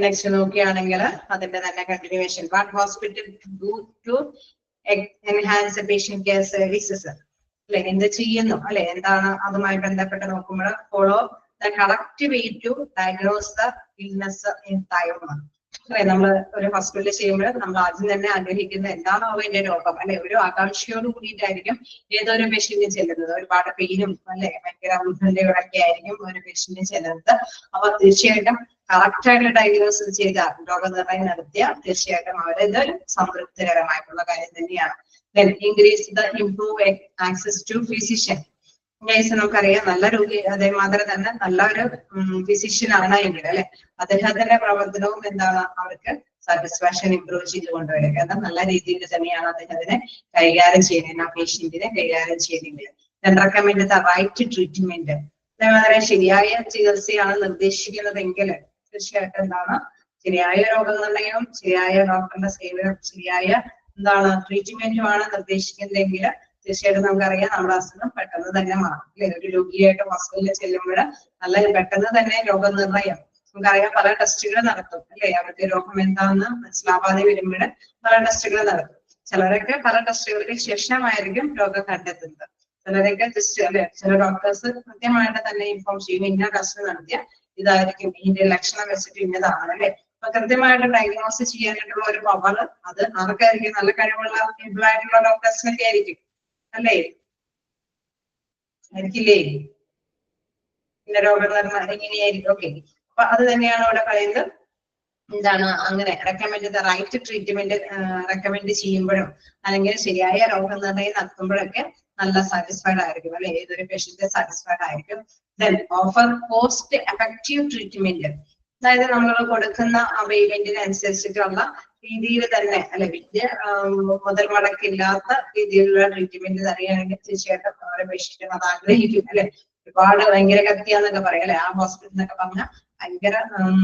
നെക്സ്റ്റ് നോക്കുകയാണെങ്കിൽ അതിന്റെ തന്നെ continuation. What hospital do to enhance patient care services അല്ലെ, എന്ത് ചെയ്യുന്നു അല്ലെ, എന്താണ് അതുമായി ബന്ധപ്പെട്ട് നോക്കുമ്പോൾ follow the correct way to diagnose the illness in time. അല്ലെ, നമ്മൾ ഒരു ഹോസ്പിറ്റലിൽ ചെയ്യുമ്പോൾ നമ്മൾ ആദ്യം തന്നെ ആഗ്രഹിക്കുന്നത് എന്താണോ അതിന്റെ രോഗം അല്ലെ, ഒരു ആകാംക്ഷയോട് കൂടിയിട്ടായിരിക്കും ഏതൊരു പേഷ്യന്റിന് ചെല്ലുന്നത്. ഒരുപാട് പെയിനും അല്ലെ ഭയങ്കര ഉത്കണ്ഠയോടൊക്കെ ആയിരിക്കും ഒരു പേഷ്യന്റിന് ചെല്ലുന്നത്. അപ്പൊ തീർച്ചയായിട്ടും കറക്റ്റ് ആയിട്ട് ഡയഗ്നോസിസ് ചെയ്ത രോഗനിർണയം നടത്തിയ തീർച്ചയായിട്ടും അവരത് സംതൃപ്തികരമായിട്ടുള്ള കാര്യം തന്നെയാണ്. Then increase the improve access to physician. നമുക്കറിയാം നല്ല രോഗി അതേമാതിരി തന്നെ നല്ലൊരു ഫിസിഷ്യൻ ആണ് എങ്കിൽ അല്ലെ അദ്ദേഹത്തിന്റെ പ്രവർത്തനവും എന്താണ് അവർക്ക് സാറ്റിസ്ഫാക്ഷൻ ഇംപ്രൂവ് ചെയ്ത് കൊണ്ടുവരിക. കാരണം നല്ല രീതിയിൽ തന്നെയാണ് അദ്ദേഹത്തിനെ കൈകാര്യം ചെയ്യുന്നത്, ആ പേഷ്യന്റിനെ കൈകാര്യം ചെയ്യുന്നത്. Then recommend the right treatment. അതേമാതിരി ശരിയായ ചികിത്സയാണ് നിർദ്ദേശിക്കുന്നതെങ്കിൽ തീർച്ചയായിട്ടും എന്താണ് ശരിയായ രോഗനിർണയവും ശരിയായ ഡോക്ടറുടെ സേവനം ശരിയായ എന്താണ് ട്രീറ്റ്മെന്റുമാണ് നിർദ്ദേശിക്കുന്നതെങ്കിൽ തീർച്ചയായിട്ടും നമുക്കറിയാം നമ്മുടെ അസുഖം പെട്ടെന്ന് തന്നെ മാറും അല്ലെ. ഒരു രോഗിയായിട്ട് ഹോസ്പിറ്റലിൽ ചെല്ലുമ്പോൾ നല്ല പെട്ടെന്ന് തന്നെ രോഗനിർണയം നമുക്കറിയാം പല ടെസ്റ്റുകൾ നടത്തും അല്ലെ. അവർക്ക് രോഗം എന്താണെന്ന് മനസ്സിലാവാതെ വരുമ്പോൾ പല ടെസ്റ്റുകൾ നടത്തും. ചിലരൊക്കെ പല ടെസ്റ്റുകൾക്ക് ശേഷമായിരിക്കും രോഗം കണ്ടെത്തുന്നത്. ചിലരൊക്കെ ടെസ്റ്റ് അല്ലെ ചില ഡോക്ടേഴ്സ് കൃത്യമായിട്ട് തന്നെ ഇൻഫോം ചെയ്യും ഇന്ന ടെസ്റ്റ് നടത്തിയ ഇതായിരിക്കും ഇതിന്റെ ലക്ഷണം വെച്ചിട്ട് ഇന്നതാണ് അല്ലെ. അപ്പൊ കൃത്യമായിട്ട് ഡയഗ്നോസ് ചെയ്യാനായിട്ടുള്ള ഒരു പവർ അത് ആർക്കായിരിക്കും? നല്ല കഴിവുള്ള ഏബിൾ ആയിട്ടുള്ള ഡോക്ടേഴ്സിനൊക്കെ ആയിരിക്കും അല്ലേ, ആയിരിക്കില്ലേ? പിന്നെ രോഗനിർണയം ഇങ്ങനെയായിരിക്കും. ഓക്കെ, അപ്പൊ അത് തന്നെയാണ് ഇവിടെ പറയുന്നത്. എന്താണ് അങ്ങനെ recommend the right treatment recommend ചെയ്യുമ്പോഴും അല്ലെങ്കിൽ ശരിയായ രോഗനിർണയം നടത്തുമ്പോഴൊക്കെ നല്ല സാറ്റിസ്ഫൈഡ് ആയിരിക്കും അല്ലെ, ഏതൊരു പേഷ്യന്റ് സാറ്റിസ്ഫൈഡ് ആയിരിക്കും. Then offer cost effective treatment. അതായത് നമ്മൾ കൊടുക്കുന്ന പേയ്മെന്റിനനുസരിച്ചിട്ടുള്ള രീതിയിൽ തന്നെ അല്ലെ വലിയ മുതൽ മുടക്കില്ലാത്ത രീതിയിലുള്ള ട്രീറ്റ്മെന്റ് തരികയാണെങ്കിൽ തീർച്ചയായിട്ടും അവരെ പേഷ്യന്റ് അത് ആഗ്രഹിക്കും അല്ലെ. ഒരുപാട് ഭയങ്കര കത്തിയാന്നൊക്കെ പറയാം അല്ലെ, ആ ഹോസ്പിറ്റൽ എന്നൊക്കെ പറഞ്ഞാൽ ഭയങ്കര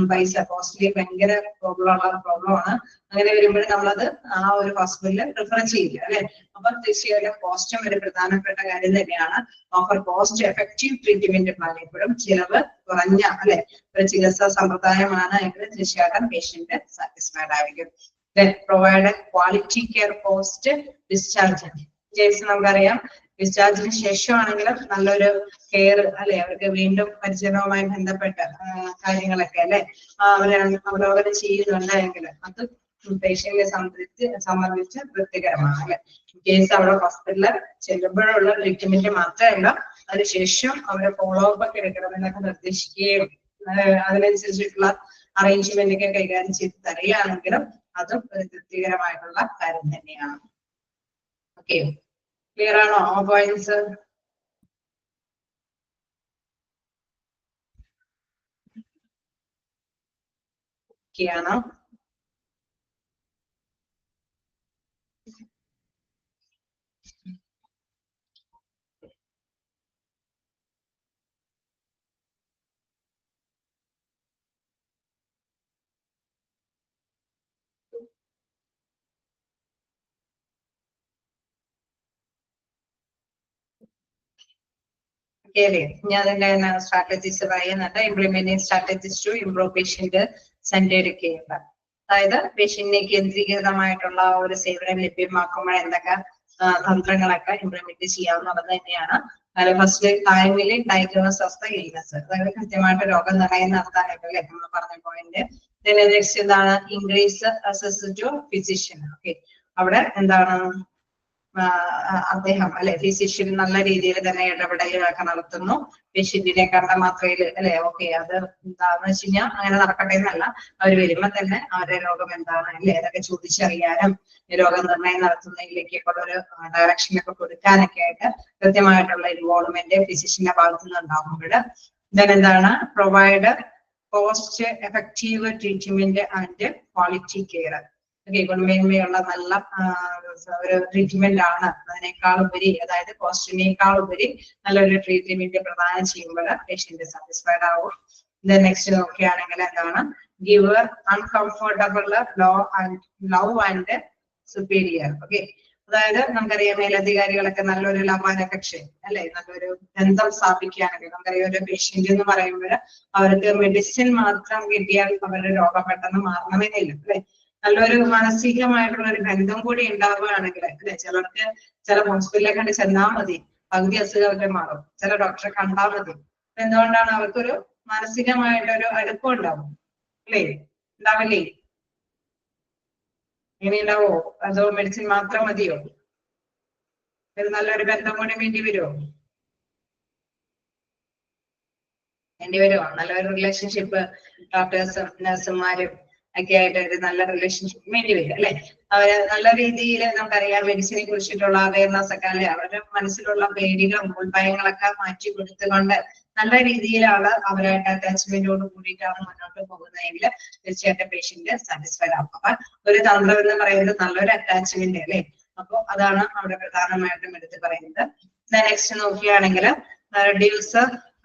പൈസ കോസ്റ്റ്ലി ഭയങ്കര പ്രോബ്ലമാണ്. അങ്ങനെ വരുമ്പോൾ നമ്മളത് ആ ഒരു ഹോസ്പിറ്റലിൽ പ്രിഫർ ചെയ്യില്ല അല്ലെ. അപ്പൊ തീർച്ചയായിട്ടും കോസ്റ്റും ഒരു പ്രധാനപ്പെട്ട കാര്യം തന്നെയാണ്. Offer cost effective treatment plan എപ്പോഴും ചിലവ് കുറഞ്ഞ അല്ലെ ഒരു ചികിത്സാ സമ്പ്രദായമാണ് എങ്കിൽ തീർച്ചയായിട്ടും പേഷ്യന്റ് സാറ്റിസ്ഫൈഡ് ആയിരിക്കും. Provide quality care post discharge. നമുക്കറിയാം ഡിസ്ചാർജിന് ശേഷമാണെങ്കിലും നല്ലൊരു കെയർ അല്ലെ അവർക്ക് വീണ്ടും പരിചരണവുമായി ബന്ധപ്പെട്ട കാര്യങ്ങളൊക്കെ അല്ലെ അവരവരെ ചെയ്യുന്നുണ്ടെങ്കിൽ അത് പേഷ്യന്റിനെ സംബന്ധിച്ച് തൃപ്തികരമാണ് അല്ലെ. കേസ് അവിടെ ഹോസ്പിറ്റലിൽ ചെല്ലുമ്പോഴുള്ള ട്രീറ്റ്മെന്റ് മാത്രമല്ല അതിനുശേഷം അവരെ ഫോളോ അപ്പ് ഒക്കെ എടുക്കണമെന്നൊക്കെ നിർദ്ദേശിക്കുകയും അതിനനുസരിച്ചിട്ടുള്ള അറേഞ്ച്മെന്റ് ഒക്കെ കൈകാര്യം ചെയ്ത് തരികയാണെങ്കിലും അതും ഒരു തൃപ്തികരമായിട്ടുള്ള കാര്യം തന്നെയാണ്. ഓക്കെ, ക്ലിയർ ആണോ ആ പോയിന്റ്സ്? ആണോ? Okay, ഞാൻ അതിന്റെ സ്ട്രാറ്റജീസ് പറയുന്നുണ്ട്. Implementing strategies to improve patient centred care. അതായത് പേഷ്യന്റിനെ കേന്ദ്രീകൃതമായിട്ടുള്ള ഒരു സേവനം ലഭ്യമാക്കുമ്പോൾ എന്തൊക്കെ തന്ത്രങ്ങളൊക്കെ ഇംപ്ലിമെന്റ് ചെയ്യാവുന്നത് തന്നെയാണ്. അതിൽ ഫസ്റ്റ് ടൈമിൽ ഡയഗ്നോസ് ഓഫ് ദ ഇൽനെസ്, അതായത് കൃത്യമായിട്ട് രോഗനിർണയം നടത്താനായിട്ടല്ലേ നമ്മൾ പറഞ്ഞ പോയിന്റ്. നെക്സ്റ്റ് എന്താണ് increase access to physician. Okay, അവിടെ എന്താണ് അദ്ദേഹം അല്ലെ ഫിസിഷ്യൻ നല്ല രീതിയിൽ തന്നെ ഇടപെടലുകളൊക്കെ നടത്തുന്നു. പേഷ്യന്റിനെ കണ്ട മാത്രയിൽ അല്ലെ ഓക്കെ അത് എന്താന്ന് വെച്ച് കഴിഞ്ഞാൽ അങ്ങനെ നടക്കട്ടെ എന്നല്ല, അവർ വരുമ്പോ തന്നെ അവരുടെ രോഗം എന്താണ് അല്ലെ അതൊക്കെ ചോദിച്ചറിയാനും രോഗനിർണയം നടത്തുന്നതിലേക്കൊക്കെ ഒരു ഡയറക്ഷനൊക്കെ കൊടുക്കാനൊക്കെ ആയിട്ട് കൃത്യമായിട്ടുള്ള ഇൻവോൾവ്മെന്റ് ഫിസിഷ്യന്റെ ഭാഗത്തു നിന്ന് ഉണ്ടാകുമ്പോൾ എന്താണ് provide cost effective treatment and quality care. ഗുണമേന്മയുള്ള നല്ല ഒരു ട്രീറ്റ്മെന്റ് ആണ്. അതിനേക്കാൾ ഉപരി അതായത് കോസ്റ്റിനേക്കാൾ ഉപരി നല്ലൊരു ട്രീറ്റ്മെന്റ് പ്രദാനം ചെയ്യുമ്പോൾ പേഷ്യന്റ് സാറ്റിസ്ഫൈഡ് ആവും. നെക്സ്റ്റ് നോക്കുകയാണെങ്കിൽ എന്താണ് give uncomfortable love and superior. Okay, അതായത് നമുക്കറിയാം മേലധികാരികളൊക്കെ നല്ലൊരു ലവാനപേക്ഷൻ അല്ലെ നല്ലൊരു ബന്ധം സ്ഥാപിക്കുകയാണെങ്കിൽ നമുക്കറിയാം ഒരു പേഷ്യന്റ് എന്ന് പറയുമ്പോൾ അവർക്ക് മെഡിസിൻ മാത്രം കിട്ടിയാൽ അവരുടെ രോഗം പെട്ടെന്ന് മാറണമെന്നില്ല അല്ലെ. നല്ലൊരു മാനസികമായിട്ടുള്ള ഒരു ബന്ധം കൂടി ഉണ്ടാവുകയാണെങ്കിൽ അല്ലെ, ചിലർക്ക് ചില ഹോസ്പിറ്റലിലെ കണ്ട് ചെന്നാൽ മതി പകുതി അസുഖമൊക്കെ മാറും, ചില ഡോക്ടറെ കണ്ടാൽ മതി. എന്തുകൊണ്ടാണ് അവർക്കൊരു മാനസികമായിട്ടൊരു അടുപ്പം ഉണ്ടാവും അല്ലേ, ഉണ്ടാവില്ലേ? ഇങ്ങനെ ഉണ്ടാവോ അതോ മെഡിസിൻ മാത്രം മതിയോ? ഒരു നല്ലൊരു ബന്ധം കൂടി വേണ്ടി വരുമോ? വേണ്ടി വരുമോ? നല്ലൊരു റിലേഷൻഷിപ്പ് ഡോക്ടേഴ്സും നഴ്സുമാരും ഒക്കെ ആയിട്ട് ഒരു നല്ല റിലേഷൻഷിപ്പ് വേണ്ടി വരും അല്ലെ. അവര് നല്ല രീതിയിൽ നമുക്കറിയാം മെഡിസിനെ കുറിച്ചിട്ടുള്ള അവയർനെസ് ഒക്കെ അല്ലെ, അവരുടെ മനസ്സിലുള്ള പേടികളും ഉൾഭയങ്ങളൊക്കെ മാറ്റി കൊടുത്തുകൊണ്ട് നല്ല രീതിയിലാണ് അവരായിട്ട് അറ്റാച്ച്മെന്റോട് കൂടിയിട്ടാണ് മുന്നോട്ട് പോകുന്നതെങ്കിൽ തീർച്ചയായിട്ടും പേഷ്യന്റ് സാറ്റിസ്ഫൈഡ് ആവും. അപ്പൊ ഒരു തന്ത്രം എന്ന് പറയുന്നത് നല്ലൊരു അറ്റാച്ച്മെന്റ് അല്ലെ. അപ്പൊ അതാണ് അവിടെ പ്രധാനമായിട്ടും എടുത്ത് പറയുന്നത്. നെക്സ്റ്റ് നോക്കുകയാണെങ്കിൽ reduce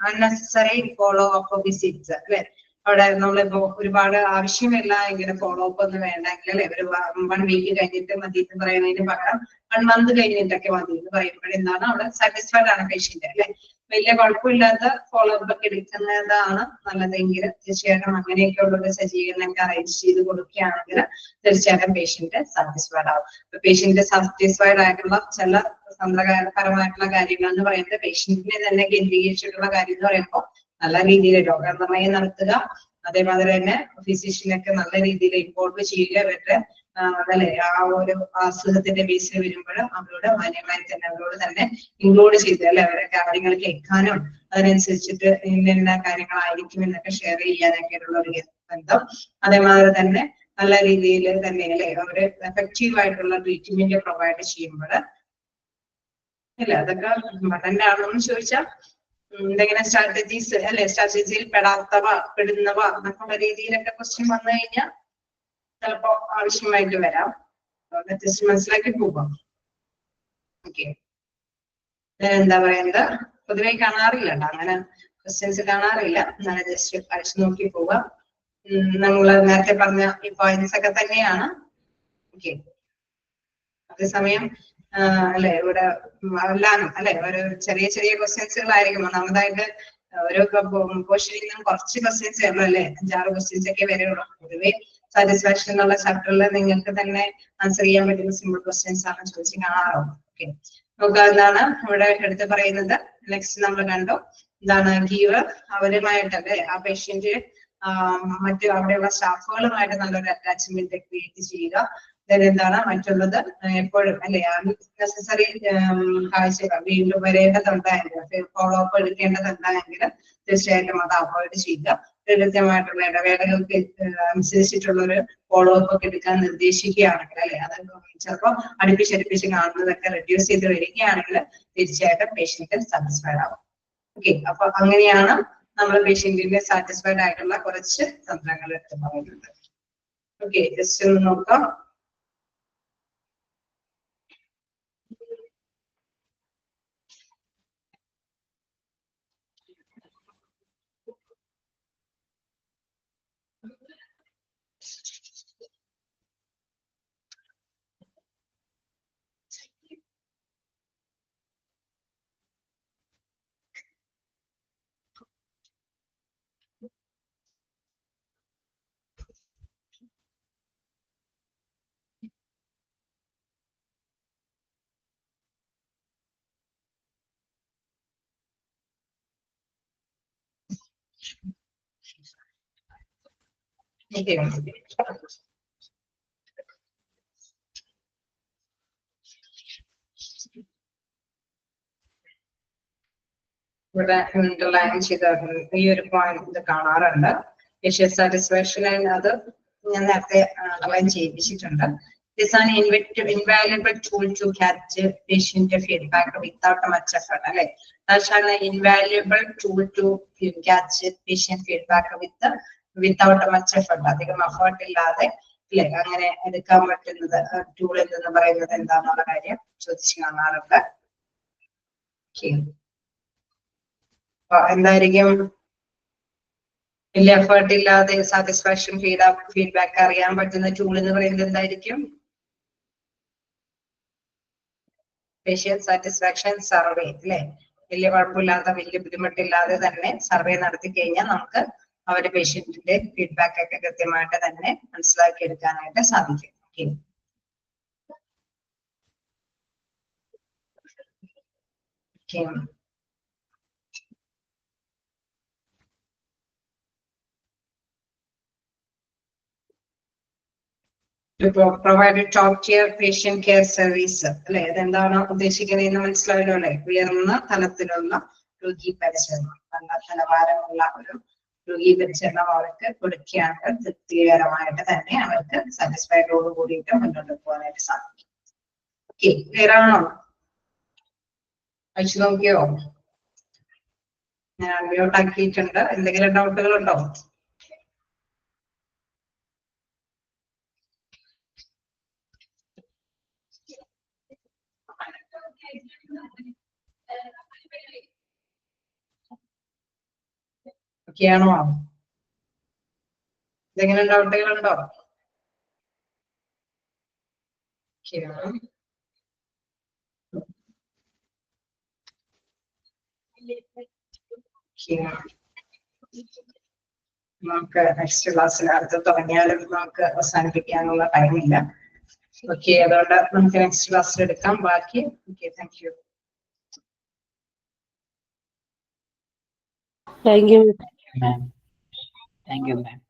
unnecessary follow up visits അല്ലെ. അവിടെ നമ്മളിപ്പോ ഒരുപാട് ആവശ്യമില്ല എങ്കിലും ഫോളോ അപ്പ് ഒന്നും വേണ്ടെങ്കിൽ അല്ലെ, ഒരു 1 വീക്ക് കഴിഞ്ഞിട്ട് മതി എന്ന് പറയുന്നതിന് പകരം 1 മന്ത് കഴിഞ്ഞിട്ടൊക്കെ മതി എന്ന് പറയുമ്പോഴെന്താണ് അവിടെ സാറ്റിസ്ഫൈഡ് ആണ് പേഷ്യന്റ് അല്ലെ. വലിയ കുഴപ്പമില്ലാത്ത ഫോളോ അപ്പ് ഒക്കെ എടുക്കുന്നതാണ് നല്ലതെങ്കിൽ തീർച്ചയായിട്ടും അങ്ങനെയൊക്കെയുള്ള ഒരു സജ്ജീകരണമൊക്കെ അറേഞ്ച് ചെയ്ത് കൊടുക്കുകയാണെങ്കിൽ തീർച്ചയായിട്ടും പേഷ്യന്റ് സാറ്റിസ്ഫൈഡ് ആവും. പേഷ്യന്റ് സാറ്റിസ്ഫൈഡ് ആയിട്ടുള്ള ചില തന്ത്രപരമായിട്ടുള്ള കാര്യങ്ങൾ എന്ന് പറയുന്നത് പേഷ്യന്റിനെ തന്നെ കേന്ദ്രീകരിച്ചിട്ടുള്ള കാര്യം എന്ന് പറയുമ്പോൾ നല്ല രീതിയിൽ രോഗനിർണയം നടത്തുക, അതേമാതിരി തന്നെ ഫിസിഷ്യനൊക്കെ നല്ല രീതിയിൽ ഇൻവോൾവ് ചെയ്യുക, ഇവരുടെ അതല്ലേ ആ ഒരു അസുഖത്തിന്റെ ബേസിൽ വരുമ്പോൾ അവരോട് മാന്യമായി തന്നെ അവരോട് തന്നെ ഇൻക്ലൂഡ് ചെയ്ത് അല്ലെ അവരെ കാര്യങ്ങൾ കേൾക്കാനും അതിനനുസരിച്ചിട്ട് ഇന്ന കാര്യങ്ങളായിരിക്കും എന്നൊക്കെ ഷെയർ ചെയ്യാനൊക്കെ ഉള്ള ഒരു ബന്ധം. അതേമാതിരി തന്നെ നല്ല രീതിയിൽ തന്നെ അല്ലെ അവര് എഫക്റ്റീവ് ആയിട്ടുള്ള ട്രീറ്റ്മെന്റ് പ്രൊവൈഡ് ചെയ്യുമ്പോൾ അല്ല അതൊക്കെ ഇമ്പോർട്ടന്റ് ആണെന്ന് ചോദിച്ചാൽ എന്തെങ്കിലും സ്ട്രാറ്റജീസ് അല്ലെ, സ്ട്രാറ്റജിയിൽ പെടുന്നവ എന്നൊക്കെയുള്ള രീതിയിലൊക്കെ ക്വസ്റ്റ്യൻ വന്നു കഴിഞ്ഞാൽ ചിലപ്പോ ആവശ്യമായിട്ട് വരാം. ജസ്റ്റ് മനസ്സിലാക്കി പോകാം. ഓക്കെ, എന്താ പറയുന്നത് പൊതുവെ കാണാറില്ല കേട്ടോ, അങ്ങനെ ക്വസ്റ്റ്യൻസ് കാണാറില്ല. എന്നാലും ജസ്റ്റ് അടിച്ചു നോക്കി പോവാം. നമ്മൾ നേരത്തെ പറഞ്ഞ ഈ പോയിന്റ്സ് ഒക്കെ തന്നെയാണ്. ഓക്കെ, അതേസമയം അല്ലെ ഇവിടെ എല്ലാനും അല്ലെ ഒരു ചെറിയ ചെറിയ ക്വസ്റ്റ്യൻസുകളായിരിക്കും. ഒന്നാമതായിട്ട് ഓരോ പോർഷനിൽ നിന്നും കുറച്ച് ക്വസ്റ്റ്യൻസ് ഉള്ളൂ അല്ലെ, 5-6 ക്വസ്റ്റ്യൻസ് ഒക്കെ വരെയുള്ളൂ. പൊതുവെ സാറ്റിസ്ഫാക്ഷൻ എന്നുള്ള ചാപ്റ്ററിൽ നിങ്ങൾക്ക് തന്നെ ആൻസർ ചെയ്യാൻ പറ്റുന്ന സിമ്പിൾ ക്വസ്റ്റ്യൻസ് ആണ് ചോദിച്ച് കാണാറുള്ളത്. ഓക്കെ, നമുക്ക് എന്താണ് ഇവിടെ എടുത്ത് പറയുന്നത്. നെക്സ്റ്റ് നമ്മൾ കണ്ടു എന്താണ് ഗീവ് അവരുമായിട്ട് അല്ലെ ആ പേഷ്യന്റ് മറ്റു അവിടെയുള്ള സ്റ്റാഫുകളുമായിട്ട് നല്ലൊരു അറ്റാച്ച്മെന്റ് ക്രിയേറ്റ് ചെയ്യുക. എന്താണ് മറ്റുള്ളത് എപ്പോഴും അല്ലെ നെസസറി കാഴ്ചകൾ വീണ്ടും വരേണ്ടതുണ്ടായെങ്കിൽ ഫോളോ അപ്പ് എടുക്കേണ്ടതുണ്ടായെങ്കിൽ തീർച്ചയായിട്ടും അത് അവോയ്ഡ് ചെയ്യുക. കൃത്യമായിട്ടുള്ള ഇടവേളകൾക്ക് അനുസരിച്ചിട്ടുള്ള ഒരു ഫോളോ അപ്പ് ഒക്കെ എടുക്കാൻ നിർദ്ദേശിക്കുകയാണെങ്കിൽ അല്ലെ, അത് ചിലപ്പോൾ അടുപ്പിച്ചടുപ്പിച്ച് കാണുന്നതൊക്കെ റെഡ്യൂസ് ചെയ്ത് വരികയാണെങ്കിൽ തീർച്ചയായിട്ടും പേഷ്യന്റ് സാറ്റിസ്ഫൈഡ് ആവും. ഓക്കെ, അപ്പൊ അങ്ങനെയാണ് നമ്മൾ പേഷ്യന്റിന്റെ സാറ്റിസ്ഫൈഡ് ആയിട്ടുള്ള കുറച്ച് തന്ത്രങ്ങൾ എടുത്ത് പറയുന്നത്. ഓക്കെ, ജസ്റ്റ് ഒന്ന് നോക്കാം. Okay. ഇവിടെ അണ്ടർലൈൻ ചെയ്ത ഈ ഒരു പോയിന്റ് കാണാറുണ്ട്. പേഷ്യന്റ് സാറ്റിസ്ഫാക്ഷൻ അത് ഞാൻ നേരത്തെ underline ചെയ്യിപ്പിച്ചിട്ടുണ്ട്. This is an invaluable tool to catch patient feedback without much effort. അല്ലെ, that's an invaluable tool to catch patient feedback without much effort. അധികം എഫേർട്ട് ഇല്ലാതെ അല്ലെ അങ്ങനെ എടുക്കാൻ പറ്റുന്നത് ടൂൾ എന്ന് പറയുന്നത് എന്താന്നുള്ള കാര്യം ചോദിച്ചു കാണാറുണ്ട്. എന്തായിരിക്കും വലിയ എഫേർട്ട് ഇല്ലാതെ സാറ്റിസ്ഫാക്ഷൻ ഫീഡ്ബാക്ക് അറിയാൻ പറ്റുന്ന ടൂൾ എന്ന് പറയുന്നത് എന്തായിരിക്കും? പേഷ്യന്റ് സാറ്റിസ്ഫാക്ഷൻ സർവേ അല്ലെ. വലിയ കുഴപ്പമില്ലാതെ വലിയ ബുദ്ധിമുട്ടില്ലാതെ തന്നെ സർവേ നടത്തി കഴിഞ്ഞാൽ നമുക്ക് അവരുടെ പേഷ്യന്റിന്റെ ഫീഡ്ബാക്ക് ഒക്കെ കൃത്യമായിട്ട് തന്നെ മനസ്സിലാക്കി എടുക്കാനായിട്ട് സാധിക്കും. To provide a top tier patient care service. അല്ലെ, അതെന്താണ് ഉദ്ദേശിക്കുന്നതെന്ന് മനസ്സിലായല്ലോ അല്ലെ. ഉയർന്ന തലത്തിലുള്ള രോഗി പരിചരണം, നല്ല നിലവാരമുള്ള ഒരു രോഗി പരിചരണം അവർക്ക് കൊടുക്കുകയാണ് തൃപ്തികരമായിട്ട് തന്നെ അവർക്ക് സാറ്റിസ്ഫൈഡോട് കൂടിയിട്ട് മുന്നോട്ട് പോകാനായിട്ട് സാധിക്കും. ഓക്കെ, ക്ലിയർ ആണോ? അയച്ചു നോക്കിയോ? ഞാൻ അൺമ്യൂട്ട് ആക്കിയിട്ടുണ്ട്. എന്തെങ്കിലും ഡൗട്ടുകൾ ഉണ്ടോ? ഒക്കെയാണോ? എന്തെങ്കിലും ഡൗട്ടുകളുണ്ടോ? നമുക്ക് നെക്സ്റ്റ് ക്ലാസ്സിൽ അടുത്ത് തുടങ്ങിയാലും നമുക്ക് അവസാനിപ്പിക്കാനുള്ള ടൈമില്ല. ഓക്കെ, അതുകൊണ്ട് നമുക്ക് നെക്സ്റ്റ് ക്ലാസ്സിൽ എടുക്കാം ബാക്കി. Okay, thank you. Thank you. Ma'am. Thank you, ma'am.